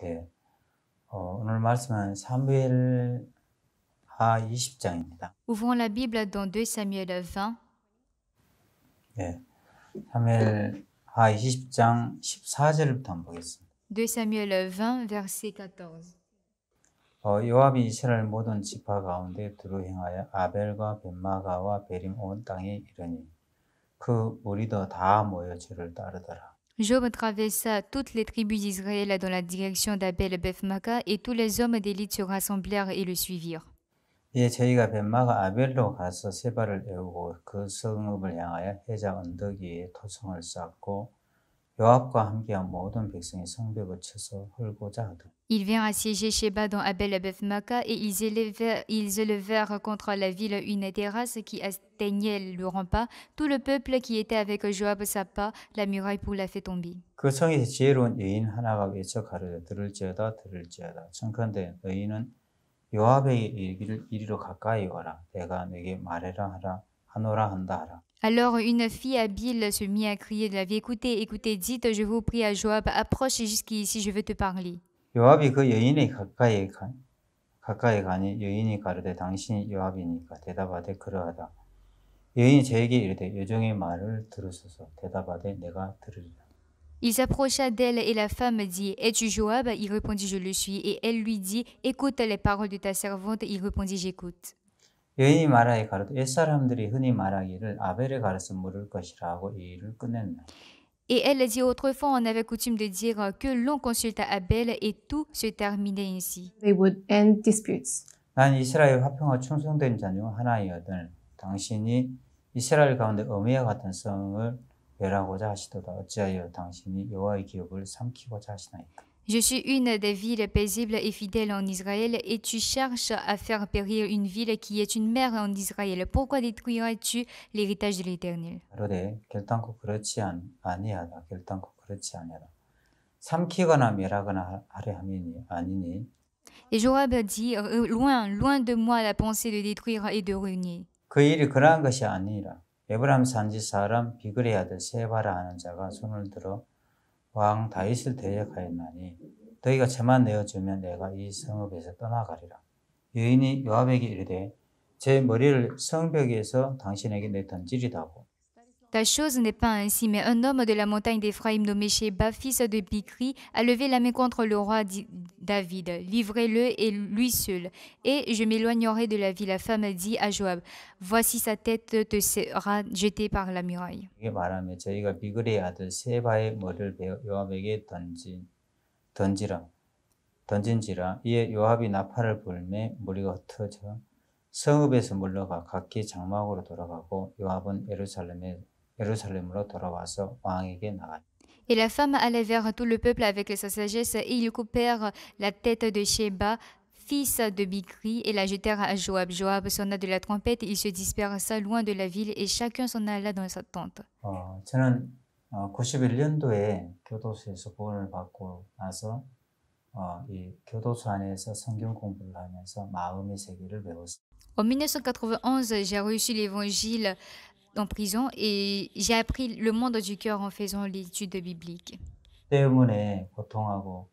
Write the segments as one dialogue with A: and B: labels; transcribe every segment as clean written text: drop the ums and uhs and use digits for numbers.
A: 네. 오늘 말씀은 사무엘하 20장입니다.
B: Ouvrons la Bible dans 2 Samuel 20.
A: 네. 사무엘하 20장 14절부터 한번 보겠습니다.
B: 2 Samuel 20, verset 14.
A: 요압이 이스라엘 모든 지파 가운데 두루 행하여 아벨과 벳마가와 베림 온 땅에 이르니 그 무리도 다 모여 저를 따르더라.
B: Job traversa toutes les tribus d'Israël dans la direction d'Abel Beth-Maca, et tous les hommes d'élite se rassemblèrent et le suivirent.
A: 이에 저희가 벳마가 아벨로 가서 세바를 에우고 그 성읍을 향하여 해자 언덕 위에 토성을 쌓고 요압과 함께한 모든 백성이 성벽을 쳐서 헐고자 하더라.
B: Ils vinrent assiéger Sheba dans Abel Beth-Maca, et ils élevèrent contre la ville une terrasse qui atteignait le rempart. Tout le peuple qui était avec Joab sapa la muraille pour la faire tomber.
A: 그 성에 지혜로운 여인 하나가 외쳐 가르되 들을지어다 들을지어다. 청컨대 너희는 요압에게 이르기를 이리로 가까이 와라. 내가 네게 말해라 하노라 한다 하라.
B: Alors une fille habile se mit à crier de la vie. Écoutez, écoutez, dites, je vous prie à Joab, approche jusqu'ici, je veux te parler.
A: 요압이 그 여인의 가까이 가니 여인이 가르되 당신이 요압이니까 대답하되 그러하다. 여인이 저에게 이르되 여종의 말을 들으소서. 대답하되 내가 들으리라.
B: Il s'approcha d'elle et la femme dit, es-tu Joab? Il répondit, je le suis. Et elle lui dit, écoute les paroles de ta servante. Il répondit, j'écoute.
A: 여인이 말하여 가로되 옛사람들이 흔히 말하기를 아벨에 가르쳐 물을 것이라 하고 이 일을 끝냈나.
B: Et elle dit, autrefois on avait coutume de dire que l'on consulta Abel et tout se terminait ainsi.
C: They would end disputes.
A: 난 이스라엘 화평과 충성된 자 중 하나이거늘 당신이 이스라엘 가운데 어미와 같은 성을 멸하고자 하시도다. 어찌하여 당신이 여호와의 기업을 삼키고자 하시나이까.
B: Je suis une des villes paisibles et fidèles en Israël, et tu cherches à faire périr une ville qui est une mère en Israël. Pourquoi détruirais-tu l'héritage de l'Éternel?
A: 그러되 결단코 그렇지 아니하다. 결단코 그렇지 아니하다. 삼키거나 멸하거나 하려 함이니 아니니.
B: Et Joab dit, loin, loin de moi la pensée de détruire et de ruiner.
A: 그 일이 그러한 것이 아니라 에브라임 산지 사람 비그레의 아들 세바라 하는 자가 손을 들어 왕 다윗을 대적하였나니 너희가 저만 내어주면 내가 이 성읍에서 떠나가리라. 여인이 요압에게 이르되 제 머리를 성벽에서 당신에게 내던지리다고.
B: Ta chose n'est pas ainsi, mais un homme de la montagne d'Éphraïm nommé Sheba, fils de Bichri, a levé la main contre le roi David. Livrez-le et lui seul, et je m'éloignerai de la ville. La femme dit à Joab, voici sa tête te sera jetée par la muraille.
A: 이게 말하면 저희가 비그레의 아들 세바의 머리를 요압에게 던진지라 이에 요압이 나팔을 불매 무리가 흩어져 성읍에서 물러가 각기 장막으로 돌아가고 요압은 예루살렘으로 돌아와서 왕에게 나갔다.
B: Et la femme alla vers tout le peuple avec sa sagesse, et ils coupèrent la tête de Sheba, fils de Bichri, et la jetèrent à Joab. Joab sonna de la trompette, il se dispersa loin de la ville, et chacun s'en alla dans sa tente.
A: 저는 91년도에 교도소에서 구원을 받고 나서 이 교도소 안에서 성경 공부를 하면서 마음의 세계를 배웠습니다.
B: En 1991, j'ai reçu l'évangile en prison et j'ai appris le monde du cœur en faisant l'étude biblique.
A: 때문에 고통하고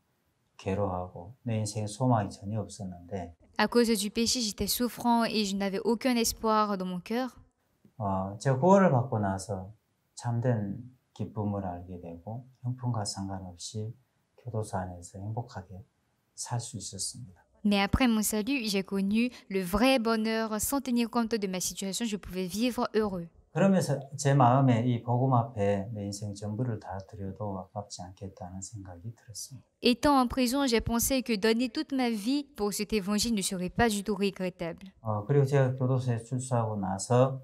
A: 괴로워하고 내 인생에 소망이 전혀 없었는데
B: À cause du péché, j'étais souffrant et je n'avais aucun espoir dans mon cœur.
A: 제가 구원을 받고 나서 참된 기쁨을 알게 되고 형편과 상관없이 교도소 안에서 행복하게 살 수 있었습니다.
B: Mais après mon salut, j'ai connu le vrai bonheur. Sans tenir compte de ma situation, je pouvais vivre heureux.
A: 그러면서 제 마음에 이 복음 앞에 내 인생 전부를 다 드려도 아깝지 않겠다는 생각이 들었습니다.
B: Étant en prison, j'ai pensé que donner toute ma vie pour cet évangile ne serait pas du tout regrettable.
A: 그리고 제가 교도소에 출소하고 나서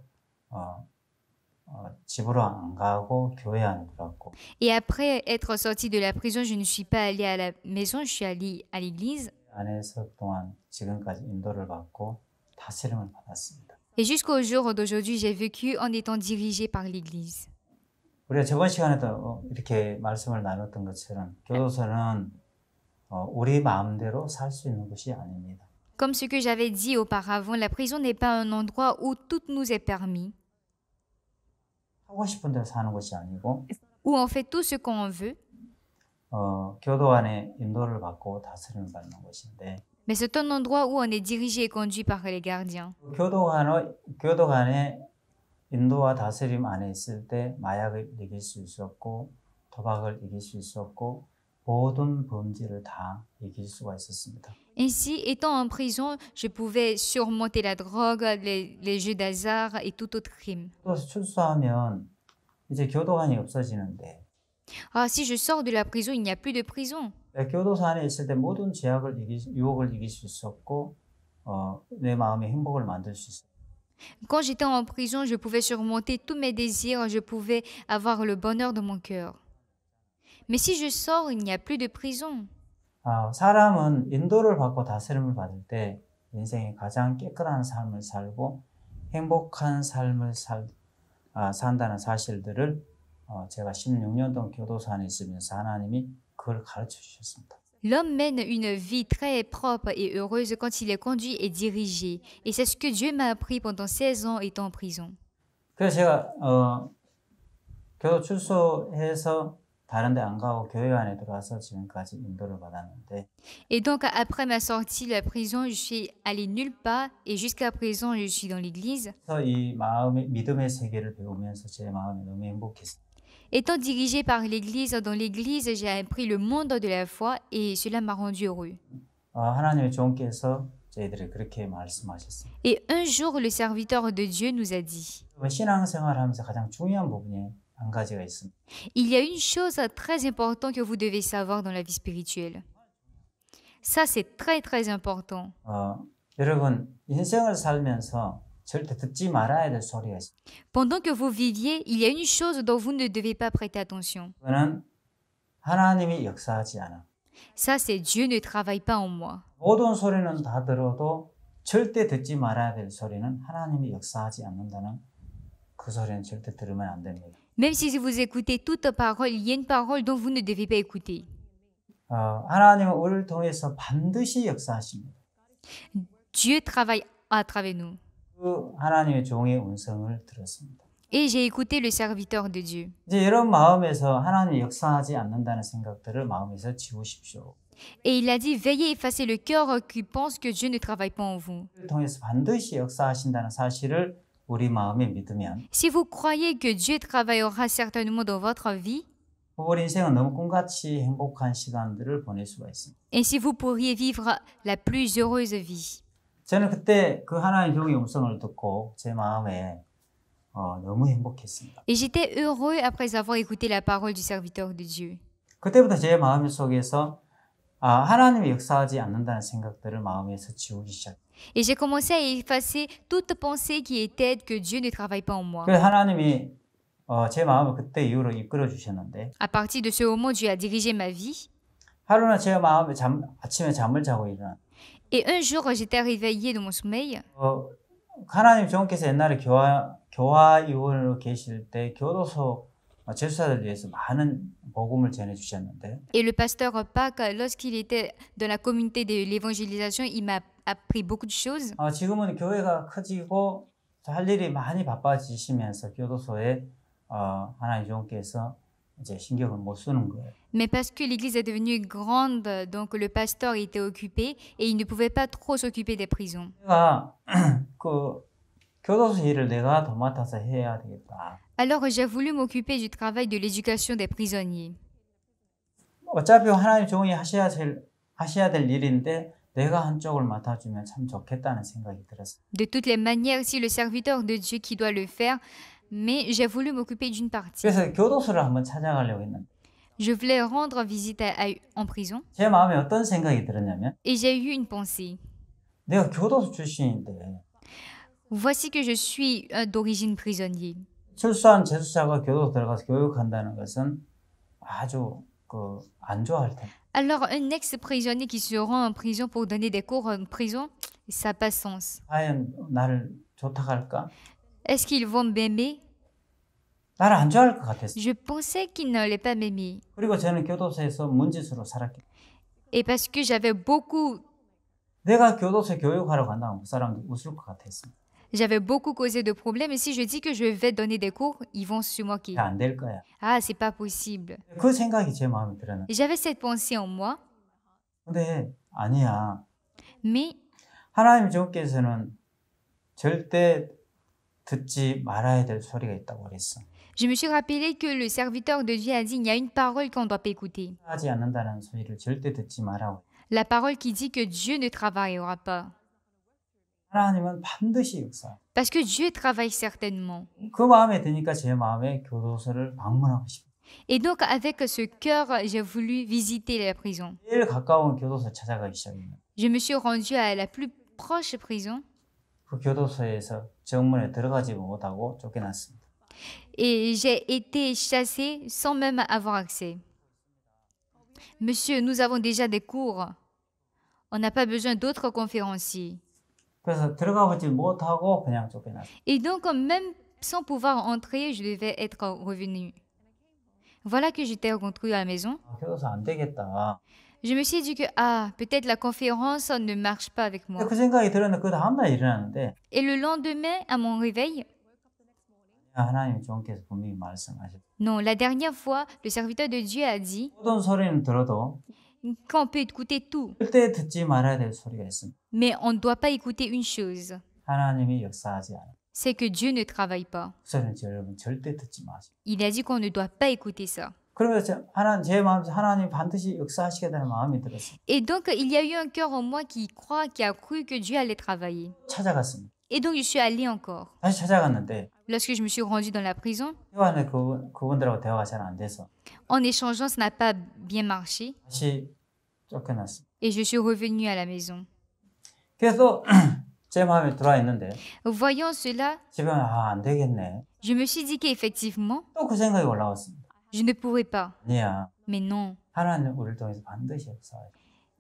A: 집으로 안 가고 교회 안에 들어갔고.
B: Et après être sorti de la prison, je ne suis pas allé à la maison, je suis allé à l'église.
A: 안에서 그동안 지금까지 인도를 받고 다스림을 받았습니다.
B: Et jusqu'au jour d'aujourd'hui, j'ai vécu en étant dirigé par l'église.
A: 우리가 저번 시간에도 이렇게 말씀을 나눴던 것처럼 교도소는 우리 마음대로 살 수 있는 곳이 아닙니다.
B: Comme ce que j'avais dit auparavant, la prison n'est pas un endroit où tout nous est permis,
A: 하고 싶은 대로 사는 것이 아니고
B: où on fait tout ce qu'on veut.
A: 교도관의 인도를 받고 다스림을 받는 곳인데
B: Mais c'est un endroit où on est dirigé et conduit par les gardiens.
A: 교도관의 인도와 다스림 안에 있을 때 마약을 이길 수 있었고 도박을 이길 수 있었고 모든 범죄를 다 이길 수가 있었습니다.
B: Ainsi, étant en prison, je pouvais surmonter la drogue, les jeux d'hasard et tout autre crime.
A: 또 출소하면 이제 교도관이 없어지는데
B: Ah, si je sors de la prison, il n'y a plus de prison.
A: 교도소 안에 있을 때 모든 유혹을 이길 수 있었고 내 마음의 행복을 만들 수 있었고
B: Quand j'étais en prison, je pouvais surmonter tous mes désirs, je pouvais avoir le bonheur de mon cœur. Mais si je sors, il n'y a plus de prison.
A: 사람은 인도를 받고 다스림을 받을 때 인생의 가장 깨끗한 삶을 살고 행복한 삶을 산다는 사실들을 제가 16년 동안 교도소 안에 있으면서 하나님이 그걸 가르쳐 주셨습니다.
B: L'homme mène une vie très propre et heureuse quand il est conduit et dirigé. Et c'est ce que Dieu m'a appris pendant 16 ans étant en prison.
A: 그래서 제가 교도 출소해서 다른 데 안 가고 교회 안에 들어와서 지금까지 인도를 받았는데
B: Et donc, après ma sortie de la prison, je suis allée nulle part et jusqu'à présent, je suis dans l'église.
A: 그래서 이 마음의 믿음의 세계를 배우면서 제 마음이 너무 행복했어요.
B: Étant dirigée par l'église, dans l'église, j'ai appris le monde de la foi et cela m'a rendu heureux.
A: 하나님의 종께서 저희들이 그렇게 말씀하셨어요.
B: Et un jour, le serviteur de Dieu nous a dit,
A: 신앙생활하면서 가장 중요한 부분이 한 가지가 있습니다.
B: il y a une chose très importante que vous devez savoir dans la vie spirituelle. Ça, c'est très, très important.
A: 여러분, 인생을 살면서 절대 듣지 말아야 될 소리가 있습니다.
B: Pendant que vous viviez, il y a une chose dont vous ne devez pas prêter attention.
A: 그거는 하나님이 역사하지 않아.
B: Ça, c'est Dieu ne travaille pas en moi.
A: 모든 소리는 다 들어도 절대 듣지 말아야 될 소리는 하나님이 역사하지 않는다는 그 소리는 절대 들으면 안 됩니다.
B: Même si vous écoutez toute parole, il y a une parole dont vous ne devez pas écouter.
A: 하나님은 우리를 통해서 반드시 역사하십니다.
B: Dieu travaille à travers nous.
A: 그 하나님의 종의 음성을 들었습니다.
B: Et j'ai écouté le serviteur de Dieu.
A: 이제 여러분 마음에서 하나님이 역사하지 않는다는 생각들을 마음에서 지우십시오.
B: Et il a dit, veillez effacer le cœur qui pense que Dieu ne travaille pas en vous.
A: 우리를 통해서 반드시 역사하신다는 사실을 우리 마음에 믿으면
B: Si vous croyez que Dieu travaillera certainement dans votre vie,
A: 우리 인생은 너무 꿈같이 행복한 시간들을 보낼 수가 있습니다.
B: ainsi vous pourriez vivre la plus heureuse vie.
A: 저는 그때 그 하나님의 종의 음성을 듣고 제 마음에 너무 행복했습니다.
B: Et j'étais heureux après avoir écouté la parole du serviteur de Dieu.
A: 그때부터 제 마음 속에서 하나님이 역사하지 않는다는 생각들을 마음에서 지우기 시작했어요.
B: Et j'ai commencé à effacer toute pensée qui était que Dieu ne travaille pas en moi.
A: 그래서 하나님이 제 마음을 그때 이후로 이끌어 주셨는데
B: À partir de ce moment, Dieu a dirigé ma vie.
A: 하루는 제 마음에 아침에 잠을 자고 일어나
B: Et un jour, j'étais réveillée de mon sommeil.
A: 하나님 종께서 옛날에 교화위원으로 계실 때 교도소 제수사들 위해서 많은 복음을 전해 주셨는데
B: Et le pasteur Pac, lorsqu'il était dans la communauté de l'évangélisation, il m'a appris beaucoup de choses.
A: 지금은 교회가 커지고 할 일이 많이 바빠지시면서 교도소에 하나님 종께서 이제 신경을 못 쓰는 거예요.
B: Mais parce que l'église est devenue grande, donc le pasteur était occupé et il ne pouvait pas trop s'occuper des prisons.
A: 내가 그 교도소 일을 내가 도맡아서 해야 되겠다.
B: Alors j'ai voulu m'occuper du travail de l'éducation des prisonniers.
A: 어차피 하나님 종이 하셔야 될 일인데 내가 한쪽을 맡아주면 참 좋겠다는 생각이 들었어요.
B: De toutes les manières, si le serviteur de Dieu qui doit le faire, mais j'ai voulu m'occuper d'une partie.
A: 그래서 교도소를 한번 찾아가려고 했는데
B: Je voulais rendre visite en prison
A: 제 마음에 어떤 생각이 들었냐면
B: et j'ai eu une pensée.
A: 내가 교도소 출신인데
B: Voici que je suis d'origine prisonnier.
A: 출소한 재수자가 교도소 들어가서 교육한다는 것은 아주 안 좋아할 텐데.
B: Alors, un ex-prisonnier qui se rend en prison pour donner des cours en prison, ça n'a pas de sens.
A: 과연 나를 좋다고 할까?
B: Est-ce qu'ils vont m'aimer?
A: 나를 안 좋아할 것 같았어요.
B: Je pensais qu'ils n'allaient pas m'aimer.
A: 그리고 저는 교도소에서 문짓으로 살았기 때문에
B: Et parce que j'avais beaucoup...
A: 내가 교도소에 교육하러 간다면 그 사람들 웃을 것 같았어요.
B: J'avais beaucoup causé de problèmes et si je dis que je vais donner des cours, ils vont se moquer.
A: 안 될 거야.
B: Ah, c'est pas possible.
A: 그 생각이 제 마음에 들었는데
B: Et j'avais cette pensée en moi,
A: 근데 아니야.
B: mais
A: 하나님 주께서는 절대 듣지 말아야 될 소리가 있다고 그랬어.
B: je me suis rappelé que le serviteur de Dieu a dit, il y a une parole qu'on ne doit pas écouter.
A: 하지 않는다는 소리를 절대 듣지 말라고.
B: La parole qui dit que Dieu ne travaillera pas.
A: 하나님은 반드시 역사.
B: Parce que Dieu travaille certainement.
A: 그 마음에 드니까 제 마음에 교도소를 방문하고 싶어.
B: Et donc, avec ce cœur, j'ai voulu visiter la prison.
A: 제일 가까운 교도소 찾아가기 시작합니다.
B: Je me suis rendue à la plus proche prison
A: 그 교도소에서 정문에 들어가지 못하고 쫓겨났습니다.
B: et j'ai été chassée sans même avoir accès. Monsieur, nous avons déjà des cours. On n'a pas besoin d'autres conférenciers.
A: 그래서 들어가보지 못하고 그냥 쫓겨났어요.
B: Et donc, même sans pouvoir entrer, je devais être revenue. Voilà que j'étais rentrée à la maison.
A: 교도소 안 되겠다.
B: Je me suis dit que, ah, peut-être la conférence ne marche pas avec moi.
A: 그 생각이 들었는데 그 다음날 일어났는데
B: Et le lendemain, à mon réveil,
A: 하나님 주께서 분명히 말씀하셨어요.
B: non, la dernière fois, le serviteur de Dieu a dit
A: 모든 소리는 들어도
B: qu'on peut écouter tout,
A: 절대 듣지 말아야 될 소리가 있습니다.
B: mais on ne doit pas écouter une chose,
A: 하나님이 역사하지 않아요.
B: c'est que Dieu ne travaille pas.
A: 그 소리는 여러분 절대 듣지 마세요.
B: Il a dit qu'on ne doit pas écouter ça.
A: 그러면서 제 마음에 하나님 반드시 역사하시겠다는 마음이 들었어요.
B: Et donc, il y a eu un cœur en moi qui croit, qui a cru que Dieu allait travailler.
A: 찾아갔습니다.
B: Et donc, je suis allée encore.
A: 다시 찾아갔는데
B: Lorsque je me suis rendue dans la prison,
A: 대화는 그분들하고 대화가 잘 안 돼서
B: en échangeant, ça n'a pas bien marché.
A: 다시 쫓겨났어요.
B: Et je suis revenue à la maison.
A: 그래서 제 마음에 들어와 있는데
B: Voyant cela,
A: 집에 안 되겠네.
B: je me suis dit qu'effectivement,
A: 또 그 생각이 올라왔습니다.
B: je ne pourrais pas.
A: 아니야.
B: Mais non.
A: 하나님 우리를 통해서 반드시 역사해요.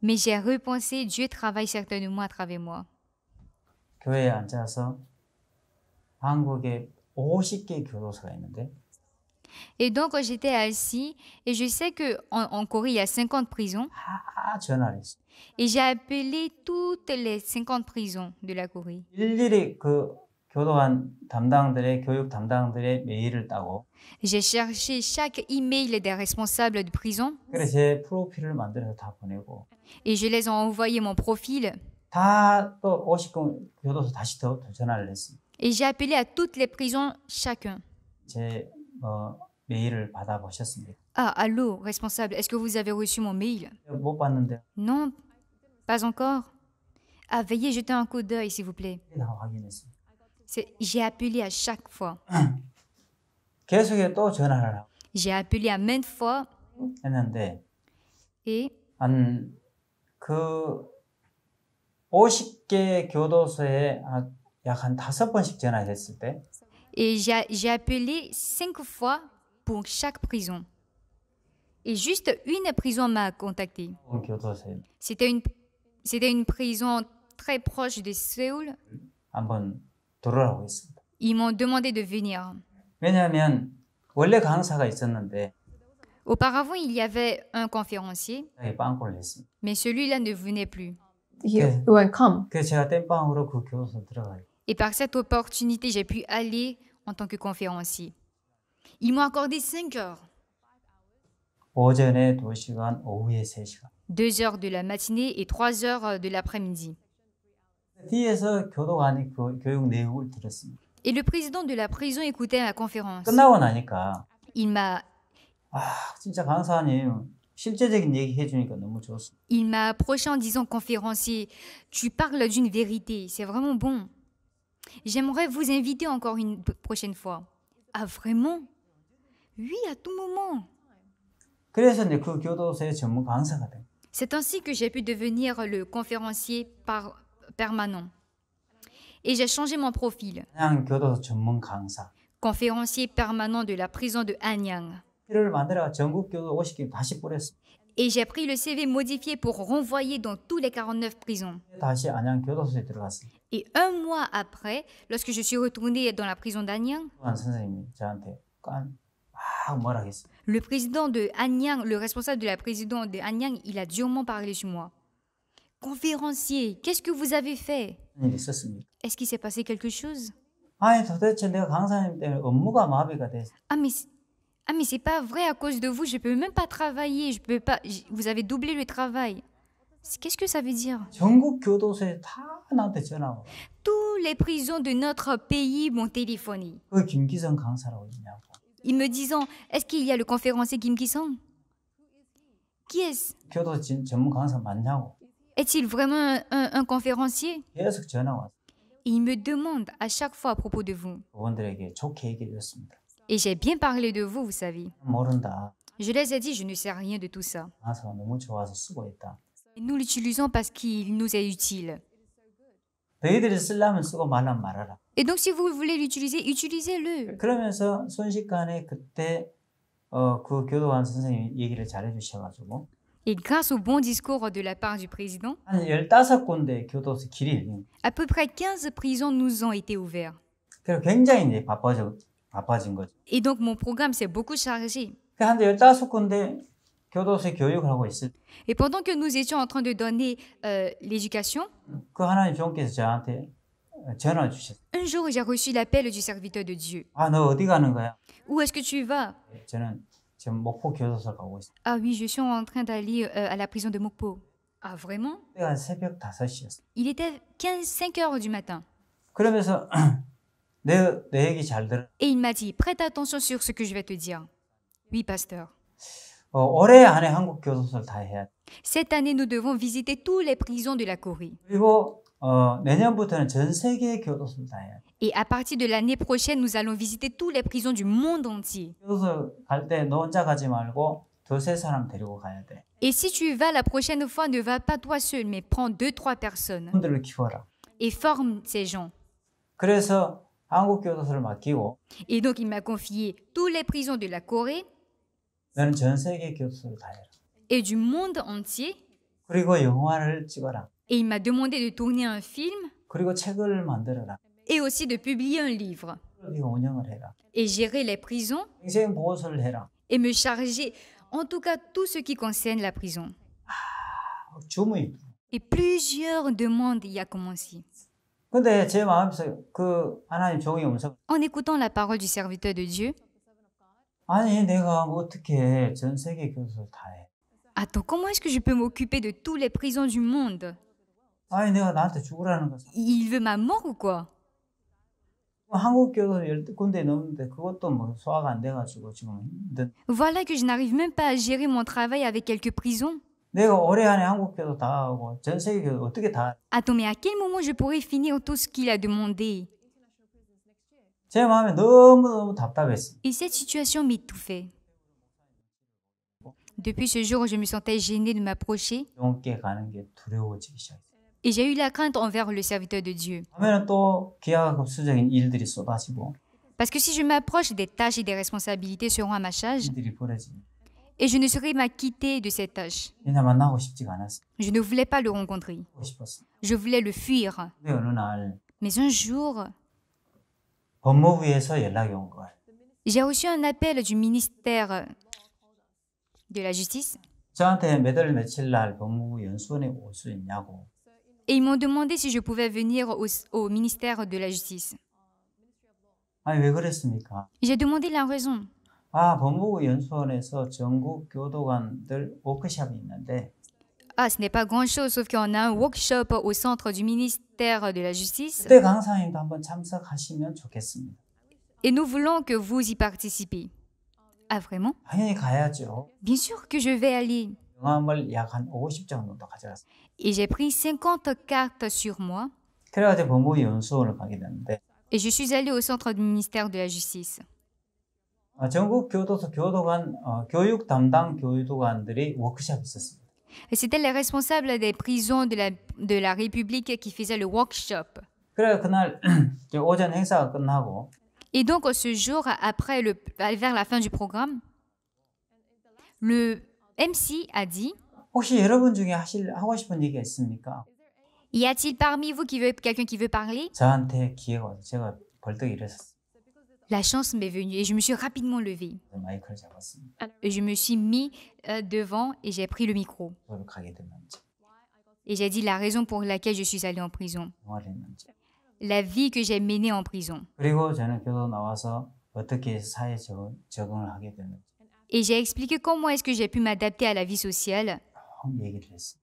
B: Mais j'ai repensé, Dieu travaille certainement à travers moi.
A: 교회에 앉아서 한국에 50개 교도소가 있는데
B: Et donc, j'étais assis et je sais qu'en Corée, il y a 50 prisons.
A: 다 전화를 했어요.
B: Et j'ai appelé toutes les 50 prisons de la Corée.
A: 일일이 그 교도관 담당들의 교육 담당들의 메일을 따고
B: J'ai cherché chaque email des responsables de prison
A: 그래서 제 프로필을 만들어서 다 보내고
B: et je les ai envoyé mon profil.
A: 다 또 50개 교도소 다시 더 전화를 했습니다.
B: Et j'ai appelé à toutes les prisons chacun.
A: 제 메일을 받아보셨습니까?
B: Ah, allô, responsable, est-ce que vous avez reçu mon mail?
A: 못 봤는데
B: Non, pas encore. Ah, veuillez jeter un coup d'œil, s'il vous plaît.
A: 다 확인했습니다.
B: J'ai appelé à chaque fois.
A: 계속해 또 전화를 하고
B: J'ai appelé à maintes fois
A: 했는데
B: et
A: 한 그 50개 교도소에 약 한 5번씩 전화했을 때
B: j'ai appelé 5 fois pour chaque prison. Et juste une prison m'a contacté.
A: 그 교도소에
B: C'était une prison très proche de Séoul.
A: 한번 들어오라고 했습니다.
B: Ils m'ont demandé de venir.
A: 왜냐하면 원래 강사가 있었는데
B: Auparavant, il y avait un conférencier,
A: 빵꾸를 했습니다.
B: mais celui-là ne venait plus.
C: He
A: Okay.
C: won't come.
A: 그래서 제가 땜빵으로 그 교도소 들어가요.
B: Et par cette opportunité, j'ai pu aller en tant que conférencier. Ils m'ont accordé 5 heures.
A: 오전에 2시간, 오후에 3시간.
B: 2 heures de la matinée et 3 heures de l'après-midi.
A: 뒤에서 교도관이 그 교육 내용을 들었습니다.
B: Et le président de la prison écoutait ma conférence.
A: 끝나고 나니까
B: Il m'a
A: 진짜 강사님 실제적인 얘기 해주니까 너무 좋습니다.
B: Il m'a approché en disant, conférencier, tu parles d'une vérité, c'est vraiment bon. J'aimerais vous inviter encore une prochaine fois. Ah, vraiment? Oui, à tout moment.
A: 그래서 이제 그 교도소의 전문 강사가 된.
B: C'est ainsi que j'ai pu devenir le conférencier permanent. Et j'ai changé mon profil.
A: 그냥 교도소 전문 강사.
B: Conférencier permanent de la prison de Anyang.
A: 를 만들어 전국 교도 50개 다시 뿌렸습니다.
B: Et j'ai pris le CV modifié pour renvoyer dans tous les 49 prisons.
A: 다시 안양 교도소에 들어갔습니다.
B: Et un mois après, lorsque je suis retournée dans la prison d'Anyang,
A: 교도관 선생님이 저한테 막 뭐라 했어요.
B: le président de Anyang, le responsable de la prison de Anyang, il a durement parlé sur moi. Conférencier, qu'est-ce que vous avez fait?
A: 무슨 일이 있었습니까?
B: Est-ce qu'il s'est passé quelque chose?
A: 아니 도대체 내가 강사님 때문에 업무가 마비가 됐어.
B: Mais c'est pas vrai, à cause de vous, je peux même pas travailler, je peux pas, vous avez doublé le travail. Qu'est-ce que ça veut dire?
A: 전국 교도소에 다 나한테 전화가 와.
B: Tous les prisons de notre pays m'ont téléphoné.
A: 그 김기성 강사라고 있냐고.
B: Ils me disant, est-ce qu'il y a le conférencier Kim Ki-sung? Qui est-ce?
A: 교도소 전문 강사 맞냐고.
B: Est-il vraiment un conférencier?
A: 계속 전화가 왔어.
B: Et il me demande à chaque fois à propos de vous.
A: 그분들에게 좋게 얘기해줬습니다.
B: Et j'ai bien parlé de vous, vous savez.
A: 모른다.
B: Je les ai dit, je ne sais rien de tout ça.
A: 강사가 너무 좋아서 쓰고 있다.
B: Et nous l'utilisons parce qu'il nous est utile.
A: 너희들이 쓰려면 쓰고 말라면 말아라.
B: Et donc, si vous voulez l'utiliser, utilisez-le.
A: 그러면서 순식간에 그때 그 교도관 선생님이 얘기를 잘해 주셔가지고
B: Et grâce au bon discours de la part du président,
A: 한 15군데 교도소 길이 열린.
B: à peu près 15 prisons nous ont été ouvertes.
A: 그래서 굉장히 이제 바빠진 거죠.
B: Et donc, mon programme s'est beaucoup chargé.
A: 한 15군데 교도소에 교육을 하고 있을 때
B: Et pendant que nous étions en train de donner l'éducation,
A: 그 하나님 종께서 저한테 전화 주셨어요.
B: un jour, j'ai reçu l'appel du serviteur de Dieu.
A: 아, 너 어디 가는 거야?
B: Où est-ce que tu vas?
A: 저는 지금 목포 교도소 가고 있어요.
B: Ah oui, je suis en train d'aller à la prison de Mokpo. Ah vraiment?
A: 그때가 새벽 5시였어요.
B: Il était 5 heures du matin.
A: 그러면서 내 얘기 잘 들어.
B: Et il m'a dit, prête attention sur ce que je vais te dire. Oui, pasteur.
A: 올해 안에 한국 교도소를 다 해야 돼.
B: Cette année, nous devons visiter toutes les prisons de la Corée.
A: 그리고 내년부터는 전 세계 교도소를 다 해야 돼.
B: Et à partir de l'année prochaine, nous allons visiter toutes les prisons du monde entier.
A: 교도소 갈 때 너 혼자 가지 말고 두세 사람 데리고 가야 돼.
B: Et si tu vas la prochaine fois, ne va pas toi seul, mais prends 2-3 personnes
A: 분들을 키워라.
B: et forme ces gens.
A: 그래서 한국 교도소를 맡기고
B: Et donc, il m'a confié toutes les prisons de la Corée
A: 너는 전 세계 교도소를 다 해라.
B: et du monde entier.
A: 그리고 영화를 찍어라.
B: Et il m'a demandé de tourner un film
A: 그리고 책을 만들어라.
B: et aussi de publier un livre.
A: 네가 운영을 해라.
B: Et gérer les prisons
A: 행정 보호소를 해라.
B: et me charger, en tout cas, tout ce qui concerne la prison.
A: 주무이.
B: Et plusieurs demandes y a commencé.
A: 근데 제 마음에서 그 하나님 종의 음성
B: En écoutant la parole du serviteur de Dieu,
A: 아니 내가 어떻게 전 세계 교도소를 다 해?
B: attends, comment est-ce que je peux m'occuper de toutes les prisons du monde?
A: 아니 내가 나한테 죽으라는 거지.
B: Il veut ma mort ou quoi?
A: 한국 교도소 10군데 넘는데 그것도 뭐 소화가 안 돼가지고 지금 힘든.
B: Voilà que je n'arrive même pas à gérer mon travail avec quelques prisons.
A: 내가 올해 안에 한국 교도 다 하고 전 세계 교도 어떻게 다?
B: Attends, mais à quel moment je pourrais finir tout ce qu'il a demandé?
A: 제 마음에 너무 답답했어.
B: Et cette situation m'étouffait. Depuis ce jour, je me sentais gênée de m'approcher
A: 용께 가는 게 두려워지기 시작했어.
B: et j'ai eu la crainte envers le serviteur de Dieu.
A: 하면은 또 기하급수적인 일들이 쏟아지고
B: Parce que si je m'approche, des tâches et des responsabilités seront à ma charge
A: 일들이 벌어지고
B: et je ne saurais m'acquitter de ces tâches.
A: 그냥 만나고 싶지가 않았어.
B: Je ne voulais pas le rencontrer.
A: 하고 싶었어.
B: Je voulais le fuir.
A: 근데 어느 날
B: Mais un jour,
A: 법무부에서 연락이 온 거야.
B: j'ai reçu un appel du ministère de la Justice
A: 저한테 몇 월 며칠 날 법무부 연수원에 올 수 있냐고.
B: et ils m'ont demandé si je pouvais venir au ministère de la Justice.
A: 아니 왜 그랬습니까?
B: J'ai demandé la raison.
A: 아 법무부 연수원에서 전국 교도관들 워크숍이 있는데
B: Ah, ce n'est pas grand-chose, sauf qu'on a un workshop au centre du ministère de la Justice
A: 그때 강사님도 한번 참석하시면 좋겠습니다.
B: et nous voulons que vous y participez. Ah, vraiment?
A: 당연히 가야죠.
B: Bien sûr que je vais aller.
A: 명함을 약 한 50장 정도 가져갔어요.
B: Et j'ai pris 50 cartes sur moi
A: 그래가지고 법무부 연수원을 가게 됐는데
B: et je suis allée au centre du ministère de la Justice.
A: 전국 교도소 교도관 교육 담당 교도관들이 워크숍이 있었습니다.
B: Et c'était les responsables des prisons de la République qui faisaient le workshop.
A: 그래 그날 이제 오전 행사가 끝나고
B: Et donc, ce jour, vers la fin du programme, le MC a dit,
A: 혹시 여러분 중에 하고 싶은 얘기가 있습니까?
B: y a-t-il parmi vous quelqu'un qui veut parler?
A: 저한테 기회가 와서 제가 벌떡 일어섰어요.
B: La chance m'est venue et je me suis rapidement levée.
A: 마이크를 잡았습니다.
B: Et je me suis mis devant et j'ai pris le micro.
A: 저를 가게 됐는지
B: Et j'ai dit la raison pour laquelle je suis allée en prison.
A: 영화를 했는지
B: la vie que j'ai menée en prison.
A: 그리고 저는 교도 나와서 어떻게 사회에 적응을 하게 됐는지
B: Et j'ai expliqué comment est-ce que j'ai pu m'adapter à la vie sociale.
A: 얘기를 했어요.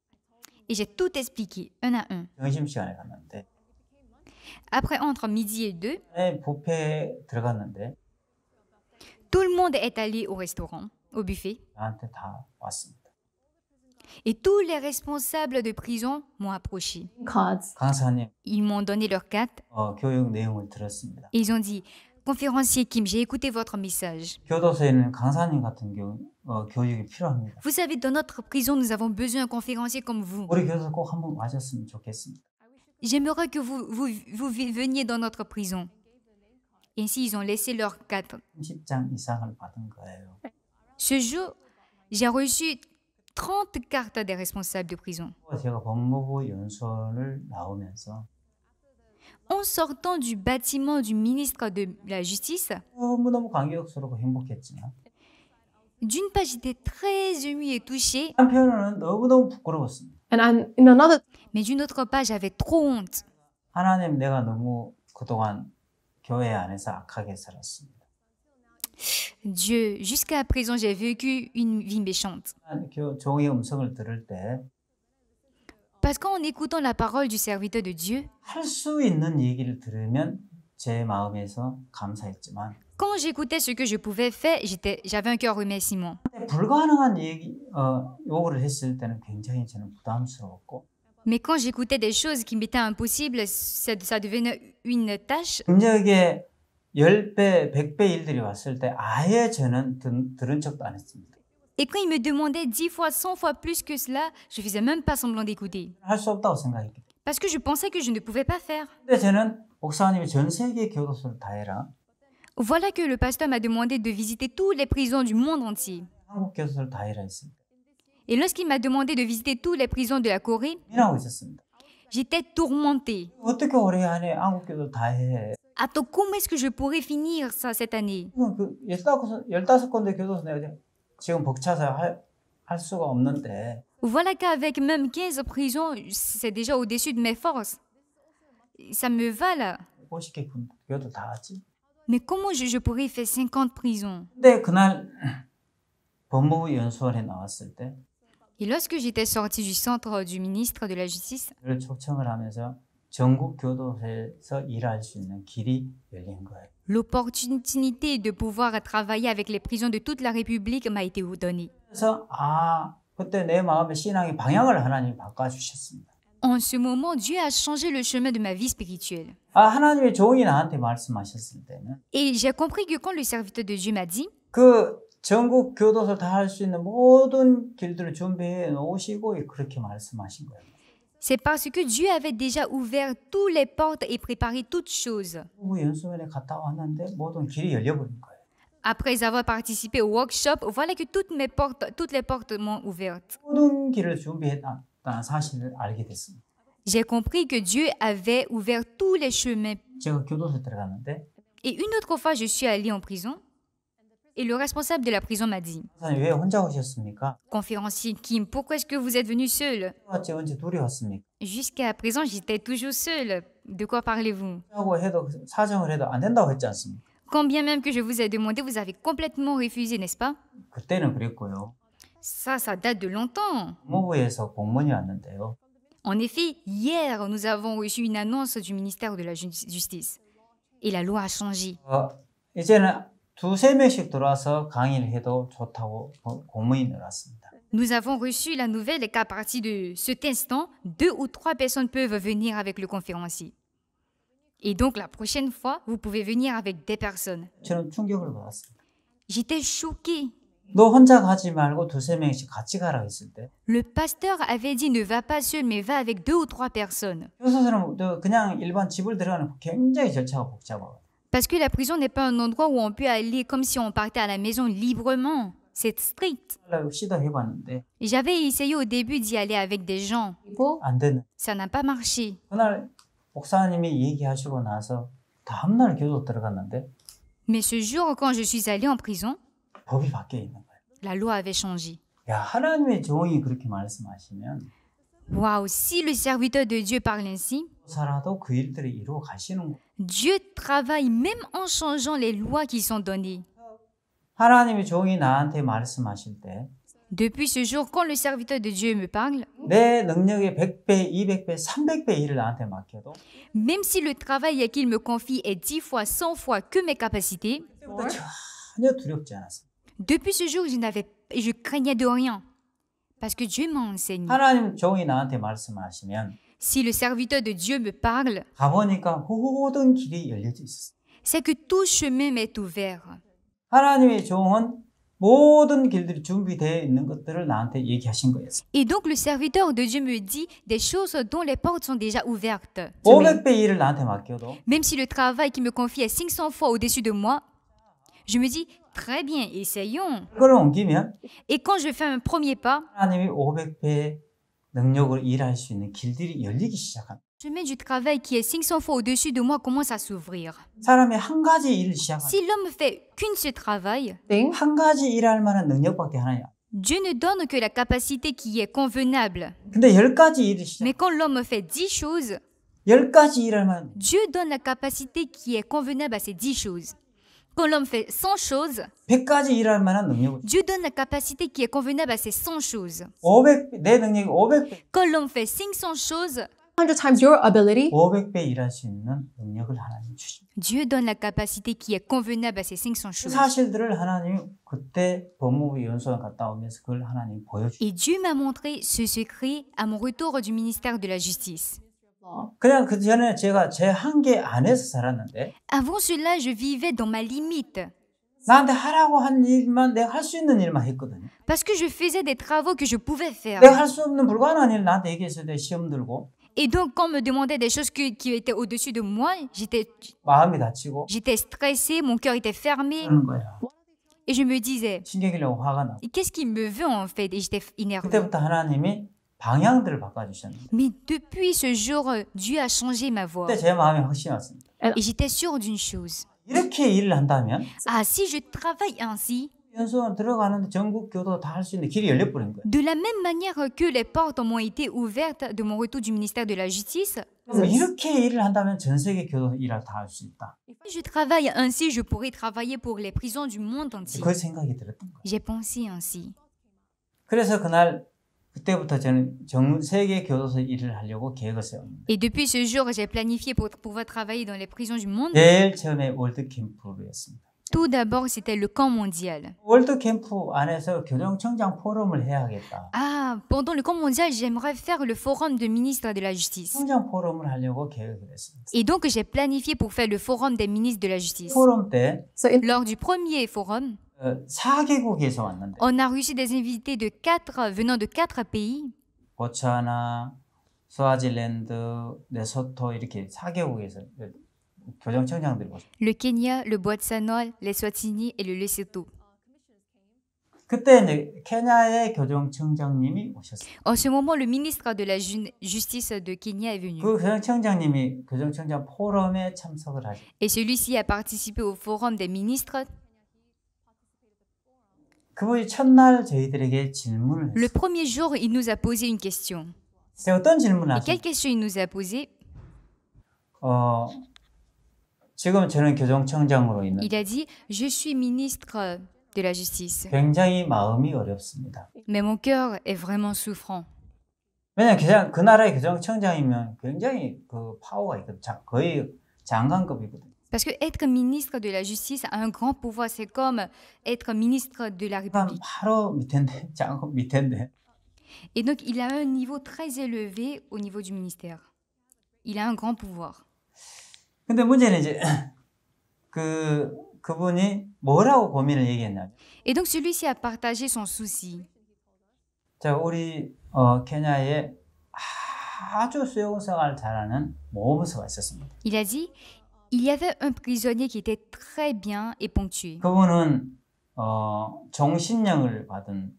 B: Et j'ai tout expliqué, un à un.
A: 점심시간에 갔는데
B: Après, entre midi et 2,
A: 뷔페에 들어갔는데
B: tout le monde est allé au restaurant, au buffet.
A: 나한테 다 왔습니다.
B: Et tous les responsables de prison m'ont approché.
C: Cards.
A: 강사님,
B: Ils m'ont donné leurs cartes
A: 교육 내용을 들었습니다.
B: et ils ont dit, conférencier Kim, j'ai écouté votre message.
A: 교도소에는 강사님 같은 교육이 필요합니다.
B: Vous savez, dans notre prison, nous avons besoin d'un conférencier comme vous.
A: 우리 교도소 꼭 한번 와줬으면 좋겠습니다.
B: J'aimerais que vous veniez dans notre prison. Et ainsi, ils ont laissé leurs cartes.
A: 30장 이상을 받은 거예요.
B: Ce jour, j'ai reçu 30 cartes des responsables de prison.
A: 제가 법무부 연수원을 나오면서
B: En sortant du bâtiment du ministre de la Justice,
A: 너무너무 감격스럽고 행복했지만
B: d'une part, j'étais très émue et touchée,
A: 한편으로는 너무너무 부끄러웠습니다.
C: And in another
B: mais d'une autre part, j'avais trop honte.
A: 하나님, 내가 너무 그동안 교회 안에서 악하게 살았습니다.
B: Dieu, jusqu'à présent, j'ai vécu une vie méchante.
A: 종의 음성을 들을 때
B: Parce qu'en écoutant la parole du serviteur de Dieu,
A: 할 수 있는 얘기를 들으면 제 마음에서 감사했지만
B: quand j'écoutais ce que je pouvais faire, j'avais un cœur remerciement.
A: 불가능한 요구를 했을 때는 굉장히 저는 부담스러웠고
B: Mais quand j'écoutais des choses qui m'étaient impossibles, ça devenait une tâche.
A: 능력에 10배, 100배 일들이 왔을 때 아예 저는 들은 척도 안 했습니다.
B: Et quand il me demandait 10 fois, 100 fois plus que cela, je faisais même pas semblant d'écouter.
A: 할 수 없다고 생각했기 때문에.
B: Parce que je pensais que je ne pouvais pas faire.
A: 근데 저는 목사님이 전 세계 교도소를 다 해라.
B: Voilà que le pasteur m'a demandé de visiter toutes les prisons du monde entier.
A: 한국 교도소를 다 해라 했습니다.
B: Et lorsqu'il m'a demandé de visiter toutes les prisons de la Corée,
A: 고민하고 있었습니다.
B: j'étais tourmentée.
A: 어떻게 올해 안에 한국 교도 다 해?
B: Attends, comment est-ce que je pourrais finir ça cette année?
A: 그 15군데 교도소 내가 지금 벅차서 할 수가 없는데
B: Voilà qu'avec même 15 prisons, c'est déjà au-dessus de mes forces. Ça me va là.
A: 50개 교도 다 하지.
B: Mais comment je pourrais faire 50 prisons?
A: 근데 그날 법무부 연수원에 나왔을 때
B: Et lorsque j'étais sortie du centre du ministre de la Justice,
A: 를 초청을 하면서 전국 교도소에서 일할 수 있는 길이 열린 거예요.
B: l'opportunité de pouvoir travailler avec les prisons de toute la République m'a été donnée.
A: 그래서 그때 내 마음의 신앙의 방향을 하나님이 바꿔주셨습니다.
B: En ce moment, Dieu a changé le chemin de ma vie spirituelle.
A: 하나님의 종이 나한테 말씀하셨을 때는
B: Et j'ai compris que quand le serviteur de Dieu m'a dit,
A: 그 전국 교도소 다 할 수 있는 모든 길들을 준비해 놓으시고 그렇게 말씀하신 거예요.
B: c'est parce que Dieu avait déjà ouvert toutes les portes et préparé toutes choses.
A: 연수원에 갔다 왔는데 모든 길이 열려버린 거예요.
B: Après avoir participé au workshop, voilà que toutes les portes m'ont ouverte.
A: 모든 길을 준비했다는 사실을 알게 됐습니다.
B: J'ai compris que Dieu avait ouvert tous les chemins.
A: 제가 교도소에 들어갔는데
B: Et une autre fois, je suis allée en prison et le responsable de la prison m'a dit,
A: 목사님 왜 혼자 오셨습니까?
B: conférencier Kim, pourquoi est-ce que vous êtes venu seul?
A: 왔지 언제 둘이 왔습니까?
B: Jusqu'à présent, j'étais toujours seule. De quoi parlez-vous?
A: 하고 해도 사정을 해도 안 된다고 했지 않습니까?
B: Quand bien même que je vous ai demandé, vous avez complètement refusé, n'est-ce pas?
A: 그때는 그랬고요.
B: Ça date de longtemps.
A: 법무부에서 공문이 왔는데요.
B: En effet, hier, nous avons reçu une annonce du ministère de la Justice. Et la loi a changé.
A: 이제는 2-3명씩 들어와서 강의를 해도 좋다고 공문이 내렸습니다.
B: Nous avons reçu la nouvelle qu'à partir de cet instant, 2 ou 3 personnes peuvent venir avec le conférencier. Et donc, la prochaine fois, vous pouvez venir avec des personnes.
A: 저는 충격을 받았습니다.
B: J'étais choquée.
A: 너 혼자 가지 말고 2-3명씩 같이 가라 했을 때
B: Le pasteur avait dit ne va pas seul, mais va avec 2 ou 3 personnes.
A: 교도소는 그냥 일반 집을 들어가는 굉장히 절차가 복잡하고
B: Parce que la prison n'est pas un endroit où on peut aller comme si on partait à la maison librement. C'est strict.
A: 시도해봤는데
B: J'avais essayé au début d'y aller avec des gens.
A: 안 되는.
B: Ça n'a pas marché.
A: 그날 목사님이 얘기하시고 나서 다음날 교도 들어갔는데
B: Mais ce jour, quand je suis allée en prison,
A: 법이 바뀌어 있는 거예요.
B: la loi avait changé.
A: 야, 하나님의 종이 그렇게 말씀하시면
B: Waouh, si le serviteur de Dieu parle ainsi,
A: 살아도 그 일들을 이루어 가시는 거예요.
B: Dieu travaille même en changeant les lois qui sont données.
A: 하나님의 종이 나한테 말씀하실 때
B: Depuis ce jour, quand le serviteur de Dieu me parle,
A: 내 능력의 100배, 200배, 300배 일을 나한테 맡겨도
B: même si le travail qu'il me confie est 10 fois, 100 fois que mes capacités,
A: 그때부터 전혀 두렵지 않았어요.
B: depuis ce jour, je craignais de rien. Parce que Dieu m'a enseigné.
A: 하나님 종이 나한테 말씀하시면
B: Si le serviteur de Dieu me parle,
A: 가보니까 모든 길이 열려져 있었어요.
B: c'est que tout chemin m'est ouvert.
A: 하나님의 종은 모든 길들이 준비되어 있는 것들을 나한테 얘기하신 거예요.
B: Et donc le serviteur de Dieu me dit des choses dont les portes sont déjà ouvertes. to me.
A: 500배 일을 나한테 맡겨도
B: Même si le travail qui me confie est 500 fois au-dessus de moi, je me dis, très bien, essayons.
A: 그걸 옮기면
B: Et quand je fais un premier pas,
A: 하나님이 500배의 능력으로 일할 수 있는 길들이 열리기 시작합니다.
B: le chemin du travail qui est 500 fois au-dessus de moi commence à s'ouvrir.
A: 사람이 한 가지 일을 시작하면
B: Si l'homme fait qu'une seule travail,
C: Thing.
A: 한 가지 일할 만한 능력밖에 하나님.
B: Dieu ne donne que la capacité qui est convenable.
A: 근데 10가지 일을 시작.
B: Mais quand l'homme fait 10 choses,
A: 10가지 일할 만한
B: Dieu donne la capacité qui est convenable à ces 10 choses. Quand l'homme fait 100 choses,
A: 100가지 일할 만한 능력을.
B: Dieu donne la capacité qui est convenable à ces 100 choses.
A: 500 내 능력이 500배.
B: Quand l'homme fait 500 choses,
C: 100 times your ability.
A: 500배 일할 수 있는 능력을 하나님 주십니다.
B: Dieu donne la capacité qui est convenable à ces 500
A: 그
B: choses.
A: 사실들을 하나님이 그때 법무부 연수원 갔다 오면서 그걸 하나님 보여주셨어요.
B: Et Dieu m'a montré ce secret à mon retour du ministère de la Justice.
A: 그냥 그 전에 제가 제 한계 안에서 살았는데
B: Avant cela, je vivais dans ma limite.
A: 나한테 하라고 한 일만 내가 할 수 있는 일만 했거든요.
B: Parce que je faisais des travaux que je pouvais faire.
A: 내가 할 수 없는 불가능한 일 나한테 얘기했을 때 시험 들고
B: Et donc, quand on me demandait des choses qui étaient au-dessus de moi,
A: 마음이 다치고
B: j'étais stressée, mon cœur était fermé.
A: 그러는 거야.
B: Et je me disais,
A: 신경이려고 화가 나고.
B: qu'est-ce qu'il me veut en fait? Et j'étais énervée.
A: 그때부터 하나님이 방향들을 바꿔주셨는데
B: Mais depuis ce jour, Dieu a changé ma voix.
A: 그때 제 마음이 확신이 왔습니다.
B: Et j'étais sûre d'une chose.
A: 이렇게 일을 한다면
B: Ah, si je travaille ainsi,
A: 연수원 들어가는데 전국 교도 다 할 수 있는 길이 열려버린 거예요.
B: de la même manière que les portes m'ont été ouvertes de mon retour du ministère de la Justice,
A: 그럼 이렇게 일을 한다면 전 세계 교도 일을 다 할 수 있다.
B: si je travaille ainsi, je pourrais travailler pour les prisons du monde entier.
A: 그 생각이 들었던 거예요.
B: J'ai pensé ainsi.
A: 그래서 그때부터 저는 전 세계 교도소 일을 하려고 계획을 세웠는데
B: Et depuis ce jour, j'ai planifié pour pouvoir travailler dans les prisons du monde.
A: 제일 처음에 월드 캠프로였습니다.
B: Tout d'abord, c'était le camp mondial.
A: 월드 캠프 안에서 교정청장 포럼을 해야겠다.
B: Ah, pendant le camp mondial, j'aimerais faire le forum de ministres de la justice.
A: 청장 포럼을 하려고 계획을 했습니다.
B: Et donc, j'ai planifié pour faire le forum des ministres de la justice.
A: 포럼 때
C: So in
B: Lors du premier forum,
A: 4개국에서 왔는데
B: on a reçu des invités venant de 4 pays.
A: 보츠와나, 스와질랜드, 레소토 이렇게 4개국에서 교정청장들이 오셨어요.
B: Le Kenya, le Botswana, l'Eswatini et le Lesotho.
A: 그때 이제 케냐의 교정청장님이 오셨어요.
B: En ce moment, le ministre de la Justice de Kenya est venu.
A: 그 교정청장님이 교정청장 포럼에 참석을 하셨어요.
B: Et celui-ci a participé au forum des ministres.
A: 그분이 첫날 저희들에게 질문을
B: Le
A: 했어요.
B: premier jour, il nous a posé une question.
A: 제가 어떤 질문을
B: Et
A: 하셨어요?
B: quelle question il nous a posée?
A: 지금 저는 교정청장으로 있는
B: Il a dit, je suis ministre de la Justice,
A: 굉장히 마음이 어렵습니다.
B: mais mon cœur est vraiment souffrant.
A: 왜냐하면 그 나라의 교정청장이면 굉장히 그 파워가 있거든요. 거의 장관급이거든요.
B: Parce que être ministre de la Justice a un grand pouvoir, c'est comme être ministre de la République.
A: 바로 밑인데 장관 밑인데
B: Et donc, il a un niveau très élevé au niveau du ministère. Il a un grand pouvoir.
A: 근데 문제는 이제 그분이 뭐라고 고민을 얘기했냐.
B: Et donc, celui-ci a partagé son souci.
A: 자, 우리 케냐에 아주 수용생활 잘하는 모범수가 있었습니다.
B: Il a dit, il y avait un prisonnier qui était très bien et ponctué.
A: 그분은 종신형을 받은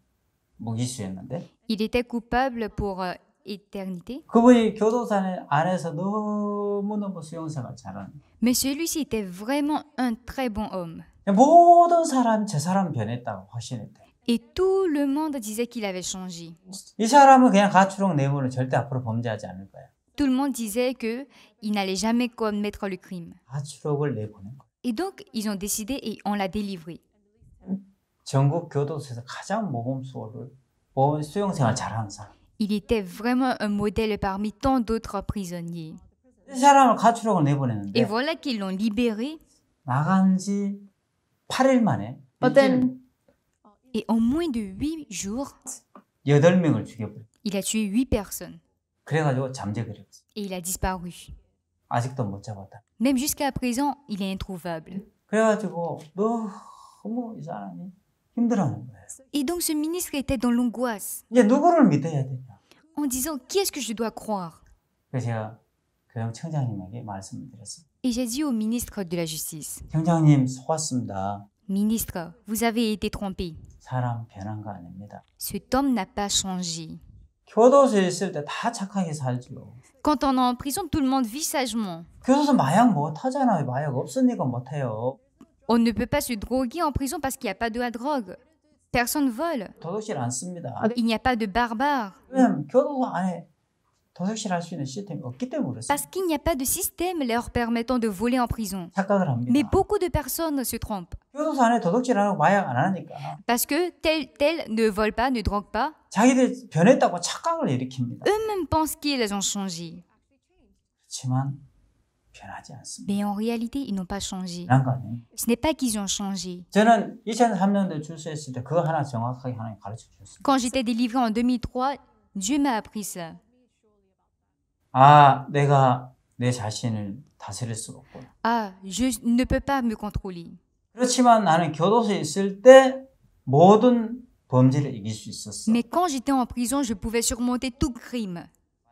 A: 무기수였는데
B: Il était coupable pour éternité.
A: 그분이 교도소 안에서 너무너무 수용생활 잘하는
B: Mais celui-ci était vraiment un très bon homme.
A: 모든 사람 저 사람 변했다고 확신했대.
B: Et tout le monde disait qu'il avait changé.
A: 이 사람은 그냥 가출홍 내부를 절대 앞으로 범죄하지 않을 거야.
B: Tout le monde disait qu'il n'allait jamais commettre le crime.
A: 가출옥을 내보낸 거예요.
B: Et donc, ils ont décidé et on l'a délivré.
A: 전국 교도소에서 가장 모범 수용생활 잘하는 사람.
B: Il était vraiment un modèle parmi tant d'autres prisonniers.
A: 이 사람을 가출옥을
B: Et
A: 내보냈는데
B: voilà qu'ils l'ont libéré.
A: 나간 지 8일 만에
C: But then
B: Et en moins de 8 jours,
A: 8명을 죽여버렸어요.
B: il a tué 8 personnes.
A: 그래가지고 잠재그렸어요.
B: Et il a disparu.
A: 아직도 못 잡았다.
B: Même jusqu'à présent, il est introuvable.
A: 그래가지고 너무 이 사람이 힘들어하는 거예요.
B: Et donc ce ministre était dans l'angoisse,
A: 이제 누구를 믿어야 되냐.
B: en disant qui est-ce que je dois croire?
A: 그래서 제가 교육청장님에게 말씀을 드렸어요.
B: Et j'ai dit au ministre de la Justice,
A: 청장님 속았습니다.
B: ministre, vous avez été trompé.
A: 사람 변한 거 아닙니다.
B: Cet homme n'a pas changé.
A: 교도소에 있을 때 다 착하게 살죠.
B: Quand on est en prison, tout le monde vit sagement.
A: 교도소 마약 못 하잖아요. 마약 없으니까 못 해요.
B: On ne peut pas se droguer en prison parce qu'il n'y a pas de la drogue. Personne vole.
A: 도둑질 안 씁니다.
B: Il n'y a pas de barbares.
A: 왜냐면 교도소 안에 도둑질 할 수 있는 시스템이 없기 때문에 그렇습니다.
B: Parce qu'il n'y a pas de système leur permettant de voler en prison.
A: 착각을 합니다.
B: Mais beaucoup de personnes se trompent.
A: 교도소 안에 도둑질 안 하고 마약 안 하니까
B: Parce que tel ne vole pas, ne drogue pas.
A: 자기들 변했다고 착각을 일으킵니다.
B: Eux-mêmes pensent qu'ils ont changé.
A: 그렇지만 변하지 않습니다.
B: Mais en réalité, ils n'ont pas changé.
A: 변한 거 아니에요.
B: Ce n'est pas qu'ils ont changé.
A: 저는 2003년도에 출소했을 때 그거 하나 정확하게 하나님 가르쳐 주셨습니다.
B: Quand j'étais délivrée en 2003, Dieu m'a appris ça.
A: 아, 내가 내 자신을 다스릴 수가 없구나.
B: Ah, je ne peux pas me contrôler.
A: 그렇지만 나는 교도소에 있을 때 모든 범죄를 이길 수 있었어.
B: Mais quand j'étais en prison, je pouvais surmonter tout crime.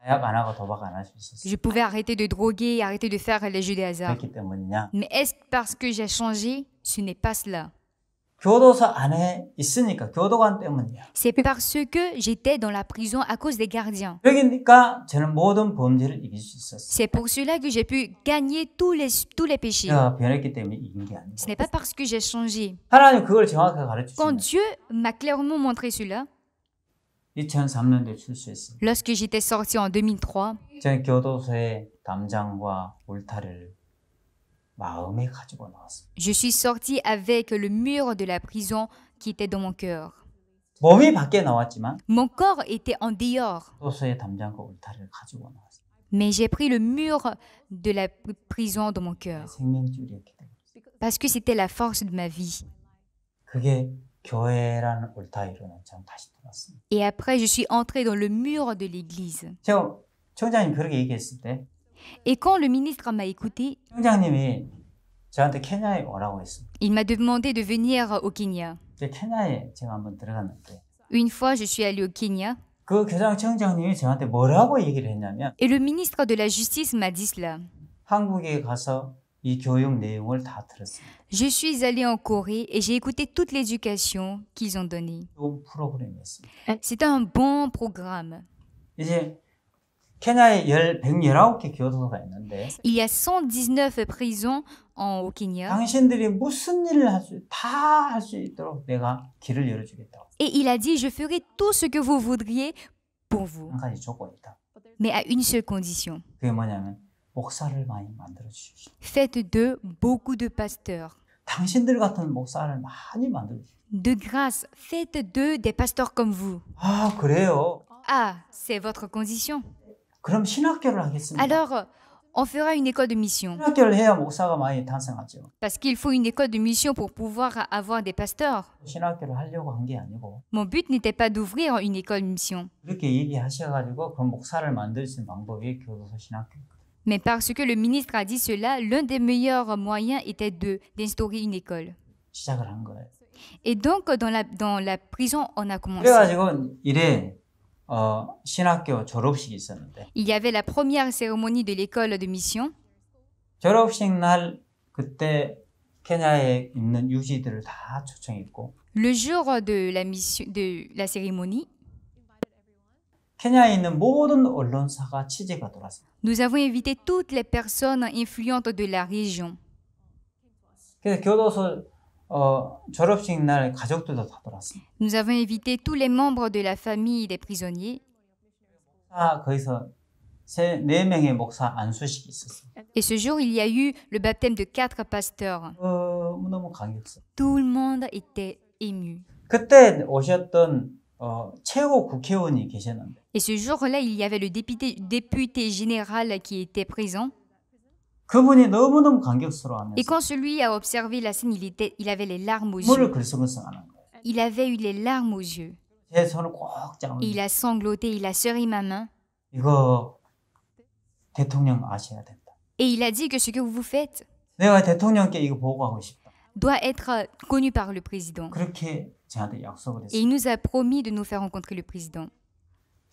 A: 마약 안 하고 도박 안 할 수 있었어.
B: Je pouvais arrêter de droguer, arrêter de faire les jeux de hasard.
A: 그렇기 때문이냐?
B: Mais est-ce parce que j'ai changé? Ce n'est pas cela.
A: 교도소 안에 있으니까 교도관 때문이야.
B: C'est parce que j'étais dans la prison à cause des gardiens.
A: 그러니까 저는 모든 범죄를 이길 수 있었어.
B: C'est pour cela que j'ai pu gagner tous les péchés.
A: 내가 변했기 때문에 이긴 게 아니고.
B: Ce n'est pas parce que j'ai changé.
A: 하나님 그걸 정확하게 가르쳐
B: Quand
A: 주시면
B: Dieu m'a clairement montré cela,
A: 2003년도에 출소했어요.
B: lorsque j'étais sortie en 2003,
A: 저는 교도소의 담장과 울타리를 마음에 가지고 나왔어요.
B: je suis sortie avec le mur de la prison qui était dans mon cœur.
A: 몸이 밖에 나왔지만
B: Mon corps était en dehors,
A: 교도소의 담장과 울타리를 가지고 나왔어요.
B: mais j'ai pris le mur de la prison dans mon cœur
A: 생명줄이었기 때문에.
B: parce que c'était la force de ma vie.
A: 그게 교회라는 울타리로는 참 다시 돌았습니다.
B: Et après, je suis entrée dans le mur de l'église.
A: 제가 청장님 그렇게 얘기했을 때
B: Et quand le ministre m'a écouté,
A: 청장님이 저한테 케냐에 오라고 했습니다.
B: il m'a demandé de venir au Kenya.
A: 케냐에 제가 한번 들어갔는데
B: Une fois, je suis allée au Kenya
A: 그 교장 청장님이 저한테 뭐라고 얘기를 했냐면
B: et le ministre de la Justice m'a dit cela.
A: 한국에 가서 이 교육 내용을 다 들었습니다.
B: Je suis allée en Corée et j'ai écouté toute l'éducation qu'ils ont donnée.
A: 좋은 프로그램이었습니다.
B: C'était un bon programme.
A: 이제 케냐에 119개 교도소가 있는데
B: Il y a 119 prisons au Kenya
A: 당신들이 무슨 일을 다 할 수 있도록 내가 길을 열어주겠다고.
B: et il a dit je ferai tout ce que vous voudriez pour vous,
A: 한 가지 조건이 있다.
B: mais à une seule condition.
A: 그게 뭐냐면 목사를 많이 만들어 주십시오.
B: Faites d'eux beaucoup de pasteurs.
A: 당신들 같은 목사를 많이 만들어 주십시오.
B: De grâce, faites d'eux des pasteurs comme vous.
A: 아, 그래요?
B: Ah, c'est votre condition.
A: 그럼 신학교를 하겠습니다.
B: Alors, on fera une école de mission.
A: 신학교를 해야 목사가 많이 탄생하죠.
B: Parce qu'il faut une école de mission pour pouvoir avoir des pasteurs.
A: 신학교를 하려고 한 게 아니고
B: Mon but n'était pas d'ouvrir une école de mission,
A: 그렇게 얘기하셔가지고 그럼 목사를 만들 수 있는 방법이 교도소 신학교.
B: mais parce que le ministre a dit cela, l'un des meilleurs moyens était d'instaurer une école.
A: 시작을 한 거예요.
B: Et donc, dans la prison, on a commencé.
A: 그래가지고 이래 신학교 졸업식이 있었는데
B: Il y avait la première cérémonie de l'école de mission.
A: 졸업식 날 그때 케냐에 있는 유지들을 다 초청했고
B: Le jour de la cérémonie,
A: 케냐에 있는 모든 언론사가 취재가 돌았습니다.
B: nous avons invité toutes les personnes influentes de la région.
A: 그래서 교도소 졸업식 날 가족들도 다 돌았습니다.
B: Nous avons invité tous les membres de la famille des prisonniers.
A: 다 거기서 네 명의 목사 안수식이 있었어요.
B: Et ce jour, il y a eu le baptême de 4 pasteurs.
A: 너무 감격스러워.
B: Tout le monde était ému.
A: 그때 오셨던 최고 국회의원이 계셨는데
B: Et ce jour-là, il y avait le député général qui était présent.
A: 그분이 너무너무 감격스러워하면서
B: Et quand celui a observé la scène, il avait les larmes aux
A: 물을
B: yeux.
A: 글썽글썽하는 거예요.
B: Il avait eu les larmes aux yeux.
A: 제 손을 꼭
B: Et
A: 잡으면서
B: il a sangloté, il a serré ma main.
A: 이거 대통령 아셔야 된다.
B: Et il a dit que ce que vous faites
A: 내가 대통령께 이거 보고하고 싶다.
B: doit être connu par le président.
A: 그렇게 저한테 약속을
B: Et
A: 했어요.
B: il nous a promis de nous faire rencontrer le président.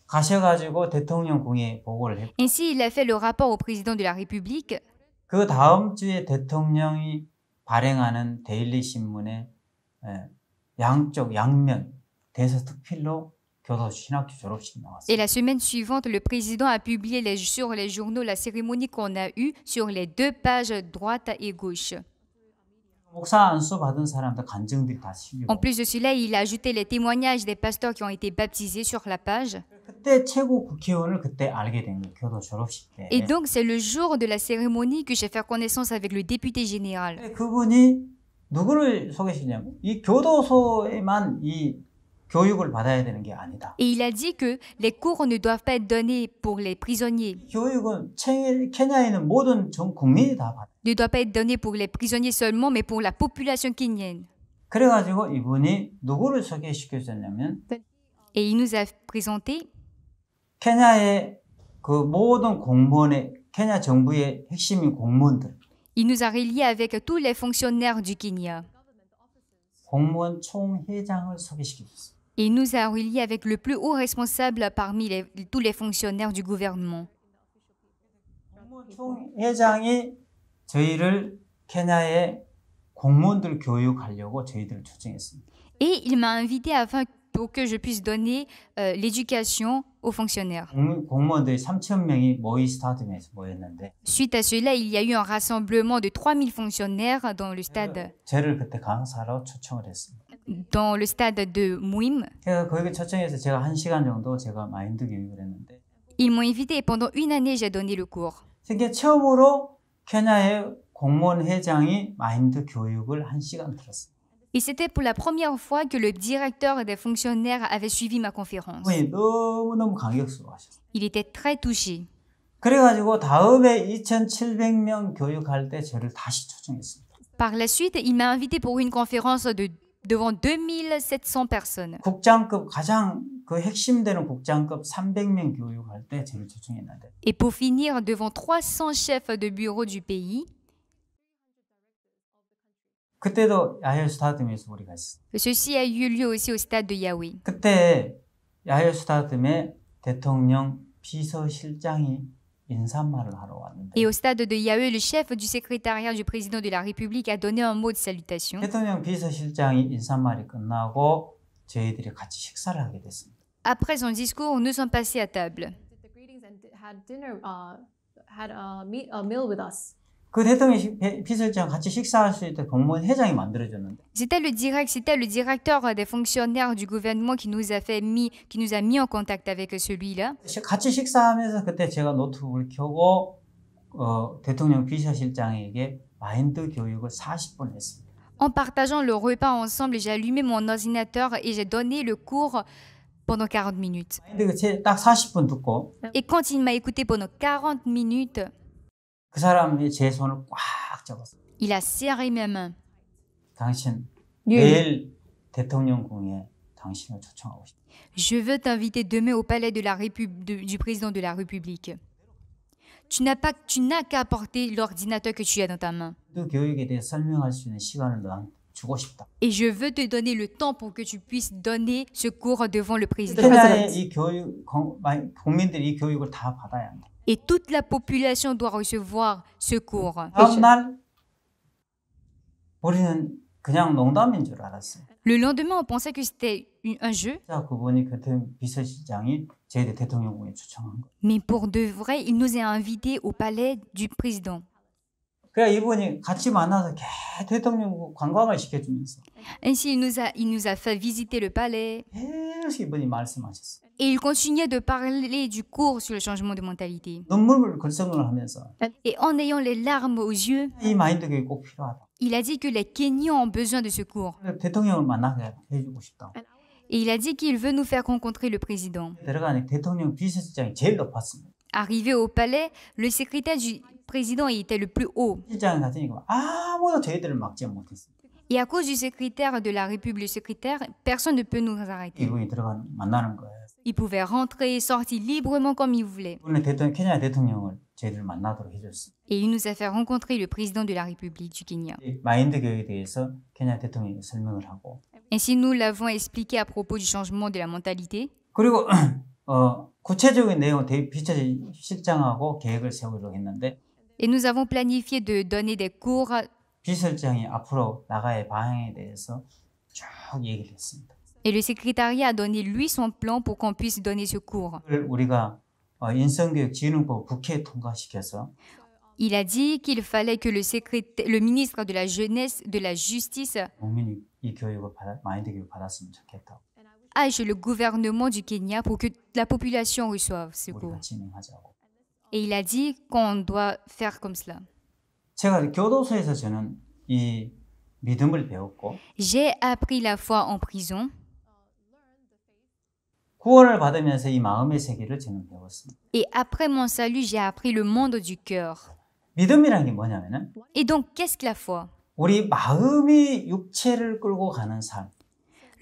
A: 가셔가지고 대통령 궁에 보고를 했고
B: Ainsi, il a fait le rapport au président de la République.
A: 그 다음 주에 대통령이 발행하는 데일리 신문에 양쪽 양면 대서특필로 교도 신학교 졸업식
B: Et
A: 나왔어요.
B: la semaine suivante, le président a publié sur les journaux la cérémonie qu'on a eue sur les 2 pages droite et gauche.
A: 목사 안수 받은 사람들 간증들이 다 실리고
B: En plus de cela, il a ajouté les témoignages des pasteurs qui ont été baptisés sur la page.
A: 그때 최고 국회의원을 그때 알게 된 거예요. 교도 졸업식 때.
B: Et donc, c'est le jour de la cérémonie que j'ai fait connaissance avec le député général.
A: 그분이 누구를 소개시키냐면 이 교도소에만 이 교육을 받아야 되는 게 아니다.
B: Et il a dit que les cours ne doivent pas être donnés pour les prisonniers,
A: 교육은 케냐에 있는 모든 전 국민이 다 받아요.
B: ne doivent pas être donnés pour les prisonniers seulement, mais pour la population kenyenne.
A: 그래가지고 이분이 누구를 소개시켜줬냐면
B: Et il nous a présenté
A: 케냐의 그 모든 공무원의 케냐 정부의 핵심인 공무원들,
B: il nous a reliés avec tous les fonctionnaires du Kenya.
A: 공무원 총회장을 소개시켜줬어요.
B: Et il nous a reliés avec le plus haut responsable parmi tous les fonctionnaires du gouvernement.
A: 공무원 총회장이 저희를 케냐의 공무원들 교육하려고 저희들을 초청했습니다.
B: Et il m'a invité pour que je puisse donner l'éducation aux fonctionnaires.
A: 공무원들이 3,000명이 모이 스타디움에서 모였는데
B: Suite à cela, il y a eu un rassemblement de 3000 fonctionnaires dans le stade
A: 저를 그때 강사로 초청을 했습니다.
B: de Mouim.
A: 그래서 거기 초청해서 제가 1시간 정도 제가 마인드 교육을 했는데
B: Ils m'ont invité et pendant une année, j'ai donné le cours.
A: 세계 처음으로 케냐의 공무원 회장이 마인드 교육을 1시간 들었어요.
B: Et c'était pour la première fois que le directeur des fonctionnaires avait suivi ma conférence.
A: 그분이 너무너무 감격스러워하셨어요.
B: Il était très touché.
A: 그래가지고 다음에 2,700명 교육할 때 저를 다시 초청했습니다.
B: Par la suite, il m'a invité pour une conférence devant 2700 personnes.
A: 국장급 가장 그 핵심되는 국장급 300명 교육할 때 저를 초청했는데
B: Et pour finir, devant 300 chefs de bureau du pays,
A: 그때도 야헬 스타디움에서 우리가 했어요.
B: ceci a eu lieu aussi au stade de Yahweh.
A: 그때 야헬 스타디움에 대통령 비서실장이 인사말을 하러 왔는데
B: Et au stade de Yahweh, le chef du secrétariat du président de la République a donné un mot de salutation.
A: 대통령 비서실장이 인사말이 끝나고 저희들이 같이 식사를 하게 됐습니다.
B: Après son discours, nous sommes passés à table.
C: Did the greetings and had dinner, had a meal with us.
A: 그 대통령 비서실장 같이 식사할 수 있도록 공무원 회장이 만들어줬는데
B: C'était le directeur des fonctionnaires du gouvernement qui nous a mis en contact avec celui-là.
A: 같이 식사하면서 그때 제가 노트북을 켜고 대통령 비서실장에게 마인드 교육을 40분 했습니다.
B: En partageant le repas ensemble, j'ai allumé mon ordinateur et j'ai donné le cours pendant 40 minutes.
A: 마인드 딱 40분 듣고
B: Et quand il m'a écouté pendant 40 minutes,
A: 그 사람이 제 손을 꽉 잡았어요.
B: il a serré mes mains.
A: 당신
C: You,
A: 내일 대통령궁에 당신을 초청하고 싶다.
B: Je veux t'inviter demain au palais du président de la République. Tu n'as qu'à apporter l'ordinateur que tu as dans ta main.
A: 그 교육에 대해 설명할 수 있는 시간을 난 주고 싶다.
B: Et je veux te donner le temps pour que tu puisses donner ce cours devant le président.
A: 케냐의 이 교육 국민들이 이 교육을 다 받아야 한다.
B: Et toute la population doit recevoir ce cours.
A: 다음 날 우리는 그냥 농담인 줄 알았어요.
B: Le lendemain, on pensait que c'était un jeu,
A: 자, 그분이 그때 비서실장이 저희들 대통령궁에 초청한 거.
B: mais pour de vrai, il nous a invités au palais du président.
A: 그래 이분이 같이 만나서 대통령 관광을 시켜주면서
B: Ainsi, il nous a fait visiter le palais
A: 계속 이분이 말씀하셨어요.
B: et il continuait de parler du cours sur le changement de mentalité.
A: 눈물을 글썽을 하면서
B: Et en ayant les larmes aux yeux,
A: 이 마인드 교육이 꼭 필요하다.
B: il a dit que les Kenyans ont besoin de ce cours.
A: 대통령을 만나게 해주고 싶다.
B: Et il a dit qu'il veut nous faire rencontrer le président.
A: 들어가니 대통령 비서실장이 제일 높았습니다.
B: Arrivé au palais, le secrétaire du président était le plus haut.
A: 실장이 같으니까 아무도 저희들을 막지 못했어요.
B: Et à cause du secrétaire de la République secrétaire, personne ne peut nous arrêter.
A: 이분이 들어가는 만나는 거예요.
B: Il pouvait rentrer et sortir librement comme il voulait.
A: 오늘 케냐 대통령을 저희들 만나도록 해줬어요.
B: Et il nous a fait rencontrer le président de la République du Kenya.
A: 이 마인드 교육에 대해서 케냐 대통령이 설명을 하고
B: Ainsi, nous l'avons expliqué à propos du changement de la mentalité.
A: 그리고 구체적인 내용 비서실장하고 계획을 세우기로 했는데
B: Et nous avons planifié de donner des cours.
A: 비서실장이 앞으로 나가의 방향에 대해서 쭉 얘기를 했습니다.
B: Et le secrétariat a donné lui son plan pour qu'on puisse donner ce cours.
A: 그걸 우리가 인성교육진흥법 국회에 통과시켜서
B: Il a dit qu'il fallait que le ministre de la Jeunesse, de la Justice,
A: 국민이 이 교육을 마인드 교육 받았으면 좋겠다고
B: aille chez le gouvernement du Kenya pour que la population reçoive ce
A: 우리가
B: cours.
A: 진행하자고.
B: Et il a dit qu'on doit faire comme cela.
A: 제가 교도소에서 저는 이 믿음을 배웠고
B: J'ai appris la foi en prison
A: 구원을 받으면서 이 마음의 세계를 저는 배웠습니다.
B: et après mon salut, j'ai appris le monde du cœur.
A: 믿음이라는 게 뭐냐면은
B: Et donc, qu'est-ce que la foi?
A: 우리 마음이 육체를 끌고 가는 삶,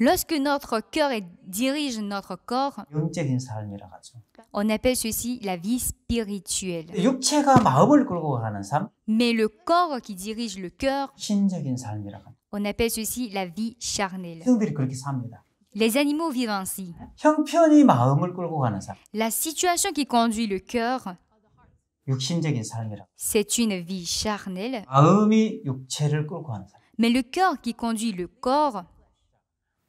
B: Lorsque notre cœur dirige notre corps,
A: 영적인 삶이라고 하죠.
B: on appelle ceci la vie spirituelle.
A: 육체가 마음을 끌고 가는 삶,
B: Mais le corps qui dirige le cœur,
A: 신적인 삶이라고 합니다.
B: on appelle ceci la vie charnelle.
A: 형들이 그렇게 삽니다.
B: Les animaux vivent ainsi.
A: 형편이 마음을 끌고 가는 삶,
B: La situation qui conduit le cœur,
A: 육신적인 삶이라고.
B: c'est une vie charnelle.
A: 마음이 육체를 끌고 가는 삶.
B: Mais le cœur qui conduit le corps,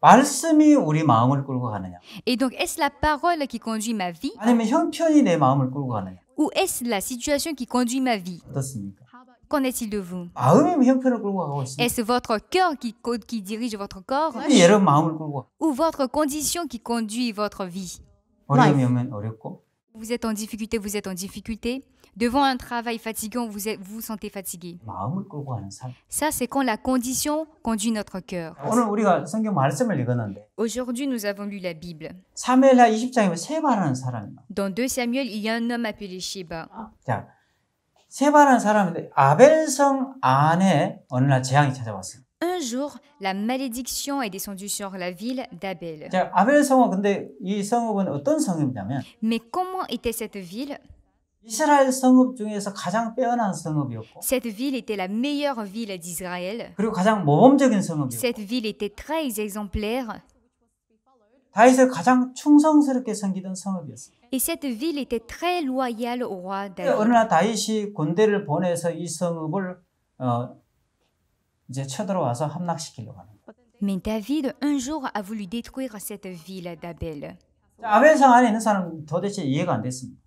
A: 말씀이 우리 마음을 끌고 가느냐?
B: et donc est-ce la parole qui conduit ma vie
A: 아니면 형편이 내 마음을 끌고 가느냐?
B: ou est-ce la situation qui conduit ma vie?
A: 어떻습니까?
B: Qu'en est-il de vous?
A: 마음이 형편을 끌고 가고 있습니다.
B: Est-ce votre cœur qui dirige votre corps
A: 여러분 마음을 끌고 가.
B: ou votre condition qui conduit votre vie?
A: 어려움이 오면 어렵고
B: Vous êtes en difficulté. Devant un travail fatigant, vous vous sentez fatigué.
A: 마음을 끌고 가는 삶.
B: Ça, c'est quand la condition conduit notre cœur.
A: 오늘 우리가 성경 말씀을 읽었는데
B: Aujourd'hui, nous avons lu la Bible.
A: 사무엘하 20장에 세바라는 사람이야.
B: Dans 2 Samuel, il y a un homme appelé Sheba.
A: 자, 세바라는 사람인데 아벨성 안에 어느 날 재앙이 찾아왔어요.
B: Un jour, la malédiction est descendue sur la ville d'Abel.
A: 자, 아벨성은 근데 이 성읍은 어떤 성읍이냐면
B: Mais comment était cette ville?
A: 이스라엘 성읍 중에서 가장 빼어난 성읍이었고
B: Cette ville était la meilleure ville d'Israël.
A: 그리고 가장 모범적인 성읍이었고
B: Cette ville était très exemplaire.
A: 다윗을 가장 충성스럽게 섬기던 성읍이었어요.
B: Et cette ville était très loyale au roi
A: 어느
B: David.
A: 날 다윗이 군대를 보내서 이 성읍을 이제 쳐들어와서 함락시키려고 하는 거예요.
B: Mais David, un jour, a voulu détruire cette ville d'Abel.
A: 아벨성 안에 있는 사람은 도대체 이해가 안 됐습니다.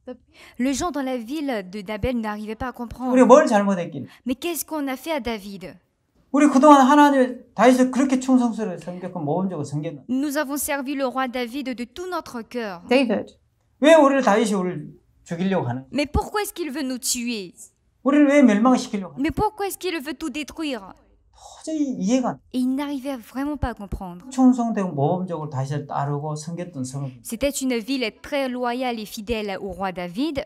B: Les gens dans la ville d'Abel n'arrivaient pas à comprendre.
A: 우리가 뭘 잘못했길래?
B: Mais qu'est-ce qu'on a fait à David?
A: 우리 그동안 하나님 다윗을 그렇게 충성스럽게 섬겼고 모범적으로 섬겼는데
B: Nous avons servi le roi David de tout notre cœur.
C: David.
A: 왜 다윗이 우리를 죽이려고 하는 거예요?
B: Mais pourquoi est-ce qu'il veut nous tuer?
A: 우리를 왜 멸망시키려고 하는
B: Mais pourquoi est-ce qu'il veut tout détruire?
A: 거예요? 도저히 이해가 안 돼요.
B: Et il n'arrivait vraiment pas à comprendre.
A: 충성되고 모범적으로 다윗을 따르고 섬겼던 성읍.
B: C'était une ville très loyale et fidèle au roi David,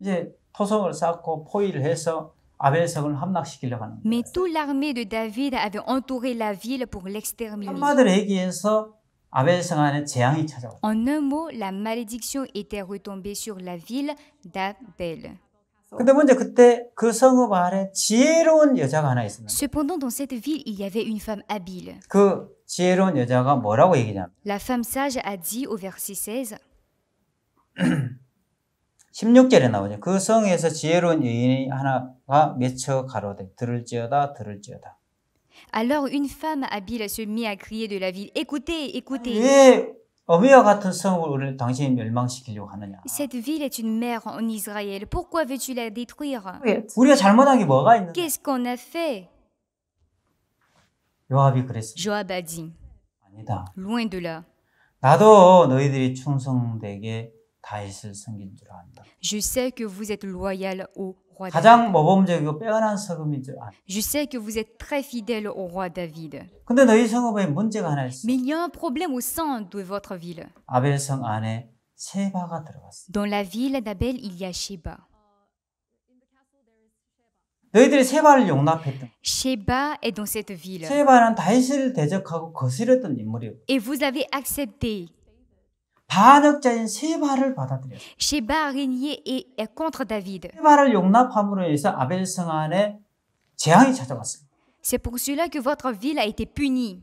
A: 이제 토성을 쌓고 포위를 해서 아벨성을 함락시키려고 하는 거예요.
B: mais toute l'armée de David avait entouré la ville pour l'exterminer.
A: 한마디로 얘기해서 아벨성 안에 재앙이 찾아왔어요.
B: En un mot, la malédiction était retombée sur la ville d'Abel.
A: 근데 먼저 그때 그 성읍 안에 지혜로운 여자가 하나 있었는데
B: Cependant, dans cette ville, il y avait une femme habile.
A: 그 지혜로운 여자가 뭐라고 얘기냐면
B: La femme sage a dit au verset 16,
A: 16절에 나오죠. 그 성에서 지혜로운 여인이 하나가 맺혀 가로되 들을지어다 들을지어다.
B: alors une femme habile se mit à crier de la ville, écoutez, écoutez.
A: 왜 어미와 같은 성읍을 우리 당신이 멸망시키려고 하느냐?
B: Cette ville est une mère en Israël. Pourquoi veux-tu la détruire?
C: Wait.
A: 우리가 잘못한 게 뭐가 있는데?
B: Qu'est-ce qu'on a fait?
A: 요압이 그랬습니다.
B: Joab a dit,
A: 아니다.
B: loin de là.
A: 나도 너희들이 충성되게 다윗을 섬긴 줄 안다.
B: Je sais que vous êtes loyal au roi David.
A: 가장 모범적이고 빼어난 성읍인 줄 안다.
B: Je sais que vous êtes très fidèle au roi David.
A: 근데 너희 성읍에 문제가 하나 있어.
B: Mais il y a un problème au sein de votre ville.
A: 아벨성 안에 세바가 들어갔어.
B: Dans la ville d'Abel, il y a Sheba.
A: 너희들이 세바를 용납했던.
B: Sheba est dans cette ville.
A: 세바는 다윗을 대적하고 거스렸던 인물이에요.
B: Et vous avez accepté.
A: 반역자인 세바를 받아들였어요.
B: Sheba a régné et est contre David.
A: 세바를 용납함으로 해서 아벨성 안에 재앙이 찾아왔어요.
B: C'est pour cela que votre ville a été punie.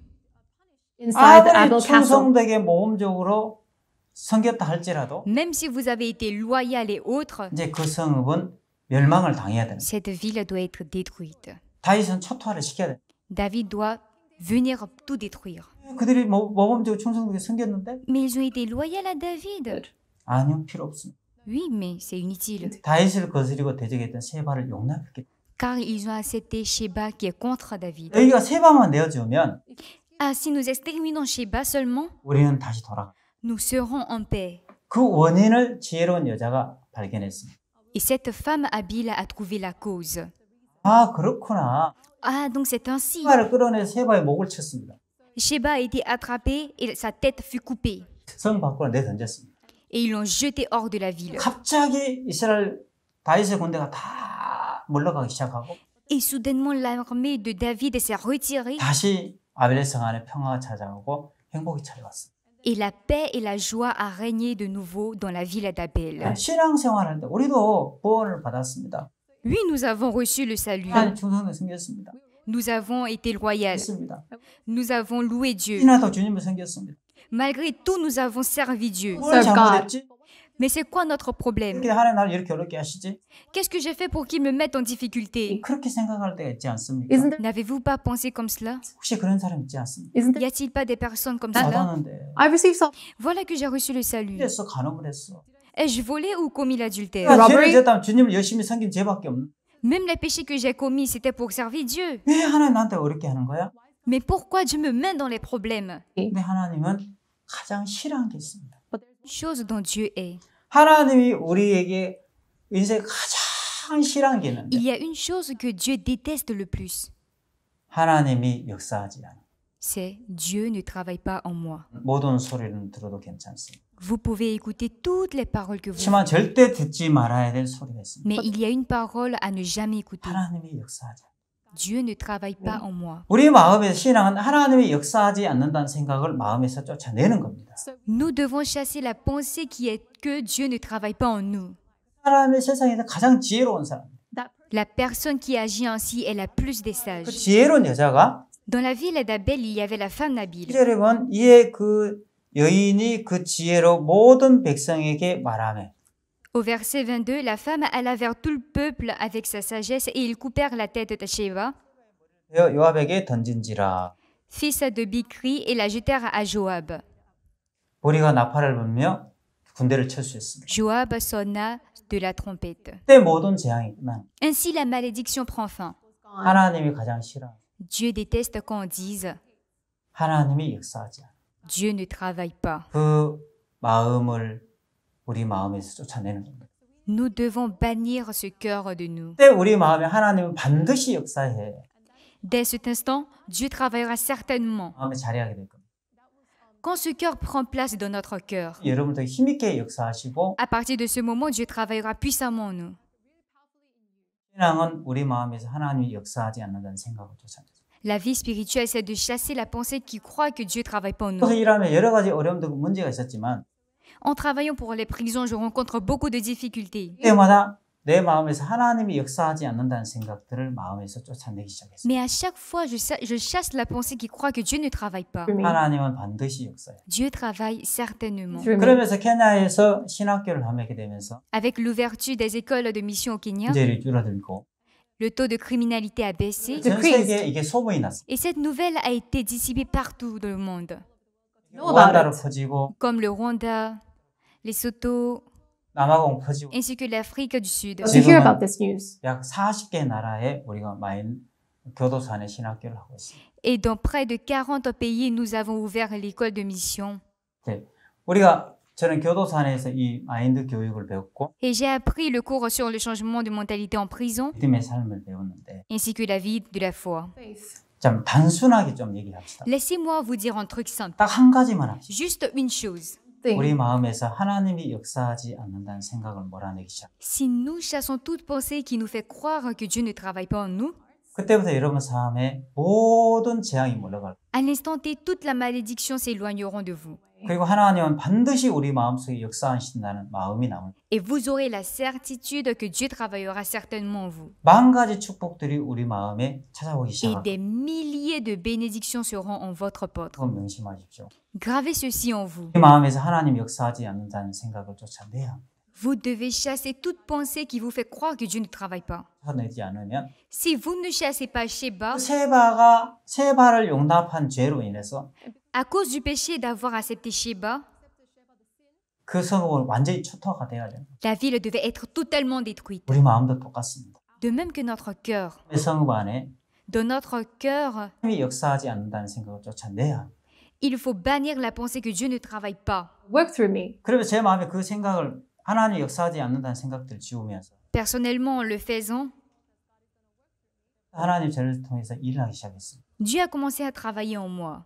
C: Inside the
A: 아무리
C: Abel castle.
A: 충성되게 모범적으로 섬겼다 할지라도
B: Même si vous avez été loyal et autres,
A: 이제 그 성읍은 멸망을 당해야 됩니다.
B: cette ville doit être détruite.
A: 다윗은 초토화를 시켜야 돼요.
B: David doit venir tout détruire.
A: 그들이 모범적으로 충성되게 섬겼는데
B: Mais ils ont été loyaux à David.
A: 아니요, 필요 없습니다.
B: Oui, mais c'est inutile.
A: 다윗을 거스리고 대적했던 세바를 용납했기 때문에
B: Car ils ont accepté Sheba qui est contre David.
A: 너희가 세바만 내어주면
B: Ah, si nous exterminons Sheba seulement,
A: 우리는 다시 돌아가.
B: nous serons en paix.
A: 그 원인을 지혜로운 여자가 발견했습니다.
B: Et cette femme habile a trouvé la cause.
A: 아, 그렇구나.
B: Ah, donc c'est ainsi.
A: 세바를 끌어내서 세바의 목을 쳤습니다.
B: Sheba a été attrapé et sa tête fut coupée.
A: 성 밖으로 내던졌습니다.
B: Et ils l'ont jeté hors de la ville.
A: 갑자기 이스라엘 다윗의 군대가 다 물러가기 시작하고
B: Et soudainement, l'armée de David s'est retirée
A: 다시 아벨성 안에 평화가 찾아오고 행복이 찾아왔습니다.
B: et la paix et la joie a régné de nouveau dans la ville d'Abel.
A: 신앙생활할 때 우리도 구원을 받았습니다.
B: Oui, nous avons reçu le salut.
A: 하나님 충성을 섬겼습니다.
B: Nous avons été loyaux.
A: 했습니다.
B: Nous avons loué Dieu.
A: 신하도 주님을 섬겼습니다.
B: Malgré tout, nous avons servi Dieu.
A: 뭘
C: Serve
A: 잘못했지?
B: Mais c'est quoi notre problème?
A: 이렇게 하나님 나를 이렇게 어렵게 하시지?
B: Qu'est-ce que j'ai fait pour qu'il me mette en difficulté?
A: 그렇게 생각할 때가 있지 않습니까?
C: Isn't there?
B: N'avez-vous pas pensé comme cela?
A: 혹시 그런 사람 있지 않습니까?
C: Isn't
B: Y
C: there?
B: a-t-il pas des personnes comme cela?
A: 받았는데
C: I've received some.
B: Voilà que j'ai reçu le salut.
A: 이랬어, 간음을 했어.
B: Ai-je volé ou commis l'adultère?
A: 그러니까
C: Robbery?
A: 죄를 졌다면 주님을 열심히 섬긴 죄밖에 없는.
B: Même les péchés que j'ai commis, c'était pour servir Dieu.
A: 왜 하나님 나한테 어렵게 하는 거야?
B: Mais pourquoi Dieu me met dans les problèmes?
A: 근데 하나님은 가장 싫어하는 게 있습니다.
B: Chose dont Dieu est.
A: 하나님이 우리에게 인생에 가장 싫어하는 게 있는데
B: Il y a une chose que Dieu déteste le plus.
A: 하나님이 역사하지 않아.
B: C'est Dieu ne travaille pas en moi.
A: 모든 소리는 들어도 괜찮습니다.
B: Vous pouvez écouter toutes les paroles que vous
A: 그렇지만
B: voulez.
A: 절대 듣지 말아야 될 소리가 있습니다.
B: Mais il y a une parole à ne jamais écouter.
A: 하나님이 역사하지 않아.
B: Dieu ne travaille pas en moi.
A: 우리 마음의 신앙은 하나님이 역사하지 않는다는 생각을 마음에서 쫓아내는 겁니다.
B: Nous devons chasser la pensée qui est que Dieu ne travaille pas en nous.
A: 하나님의 세상에서 가장 지혜로운 사람.
C: That
B: La personne qui agit ainsi est la plus des
A: 그
B: sages.
A: 지혜로운 여자가
B: Dans la ville d'Abel, il y avait la femme Nabil.
A: 1절에 보면 이에 그 여인이 그 지혜로 모든 백성에게 말하며
B: Au verset 22, la femme alla vers tout le peuple avec sa sagesse et ils coupèrent la tête de Sheba,
A: 요압에게 던진지라.
B: fils de Bikri, et la jetèrent à Joab.
A: 보리가 나팔을 불며 군대를 철수했습니다.
B: Joab sonna de la trompette.
A: 그때 모든 재앙이 끝난.
B: Ainsi la malédiction prend fin.
C: gone.
A: 하나님이 가장 싫어.
B: Dieu déteste qu'on dise
A: 하나님이 역사하지 않아.
B: Dieu ne travaille pas.
A: 그 마음을 우리 마음에서 쫓아내는 겁니다.
B: Nous devons bannir ce cœur de nous.
A: 그때 우리 마음에 하나님은 반드시 역사해.
B: Dès cet instant, Dieu travaillera certainement.
A: 마음에 자리하게 될 겁니다.
B: Quand ce cœur prend place dans notre cœur,
A: 여러분들 힘있게 역사하시고
B: à partir de ce moment, Dieu travaillera puissamment en nous.
A: 신앙은 우리 마음에서 하나님이 역사하지 않는다는 생각을 쫓아내죠.
B: La vie spirituelle, c'est de chasser la pensée qui croit que Dieu ne travaille pas en nous.
A: 그래서 일하면 여러 가지 어려움도 문제가 있었지만
B: En travaillant pour les prisons, je rencontre beaucoup de difficultés.
A: 때마다 내 마음에서 하나님이 역사하지 않는다는 생각들을 마음에서 쫓아내기 시작했어요.
B: Mais à chaque fois, je chasse la pensée qui croit que Dieu ne travaille pas.
C: Through me.
A: 하나님은 반드시 역사해요.
B: Dieu travaille certainement.
C: Through me.
A: 그러면서 케냐에서 신학교를 하게 되면서
B: Avec l'ouverture des écoles de mission au Kenya,
A: 문제를 줄어들고
B: le taux de criminalité a baissé
A: 전 세계에 이게 소문이 났어요.
B: et cette nouvelle a été dissipée partout dans le monde.
C: Know about
A: 우간다로
C: it.
A: 퍼지고
B: comme le Rwanda, Lesotho,
A: 남아공 퍼지고
B: ainsi que l'Afrique du Sud.
C: To hear about this news.
A: 약 40개 나라에 우리가 교도소 안에 신학교를 하고 있습니다.
B: Et dans près de 40 pays, nous avons ouvert l'école de mission.
A: 네. 저는 교도소 안에서 이 마인드 교육을 배웠고
B: Et j'ai appris le cours sur le changement de mentalité en prison,
A: 믿음의 삶을 배웠는데
B: ainsi que la vie de la foi.
C: Faith.
A: 좀 단순하게 좀 얘기합시다.
B: Laissez-moi vous dire un truc simple.
A: 딱 한 가지만 합시다.
B: Juste une chose.
A: 우리
C: Thing.
A: 마음에서 하나님이 역사하지 않는다는 생각을 몰아내기 시작.
B: Si nous chassons toute pensée qui nous fait croire que Dieu ne travaille pas en nous,
A: 그때부터 여러분 삶에 모든 재앙이 물러갈 거예요.
B: à l'instant T, toute la malédiction s'éloigneront de vous.
A: 그리고 하나님은 반드시 우리 마음속에 역사하신다는 마음이 남을 거예요.
B: Et vous aurez la certitude que Dieu travaillera certainement en vous.
A: 만 가지 축복들이 우리 마음에 찾아오기
B: Et
A: 시작할
B: des
A: 거예요.
B: milliers de bénédictions seront en votre porte.
A: 그건 명심하십시오.
B: Gravez ceci en vous.
A: 우리 마음에서 하나님 역사하지 않는다는 생각을 쫓아내야 합니다.
B: Vous devez chasser toute pensée qui vous fait croire que Dieu ne travaille pas.
A: 쫓아내지 않으면
B: Si vous ne chassez pas Sheba,
A: 세바를 용납한 죄로 인해서
B: à cause du péché d'avoir accepté Sheba,
A: 그 성읍은 완전히 초토화가 돼야 돼요.
B: la ville devait être totalement détruite.
A: 우리 마음도 똑같습니다.
B: De même que notre cœur.
A: 성읍 안에
B: Dans notre cœur,
A: 하나님이 역사하지 않는다는 생각을 쫓아내야 합니다.
B: il faut bannir la pensée que Dieu ne travaille pas.
C: Work through me.
A: 그러면 제 마음에 그 생각을 하나님 역사하지 않는다는 생각들을 지우면서
B: Personnellement, en le faisant,
A: 하나님 저를 통해서 일을 하기 시작했습니다.
B: Dieu a commencé à travailler en moi.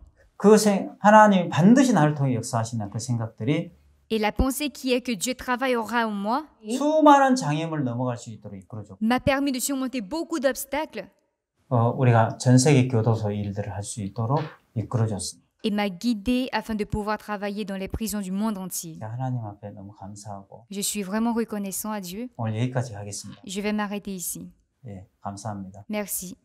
A: 하나님이 반드시 나를 통해 역사하신다는 그 생각들이
B: Et la pensée qui est que Dieu travaillera en moi
A: 수많은 장애물을 넘어갈 수 있도록 이끌어줬고
B: m'a permis de surmonter beaucoup d'obstacles
A: 우리가 전 세계 교도소 일들을 할 수 있도록 이끌어줬습니다.
B: et m'a guidé afin de pouvoir travailler dans les prisons du monde entier.
A: 하나님 앞에 너무 감사하고
B: Je suis vraiment reconnaissant à Dieu.
A: 오늘 여기까지 하겠습니다.
B: Je vais m'arrêter ici.
A: 예, 감사합니다.
B: Merci.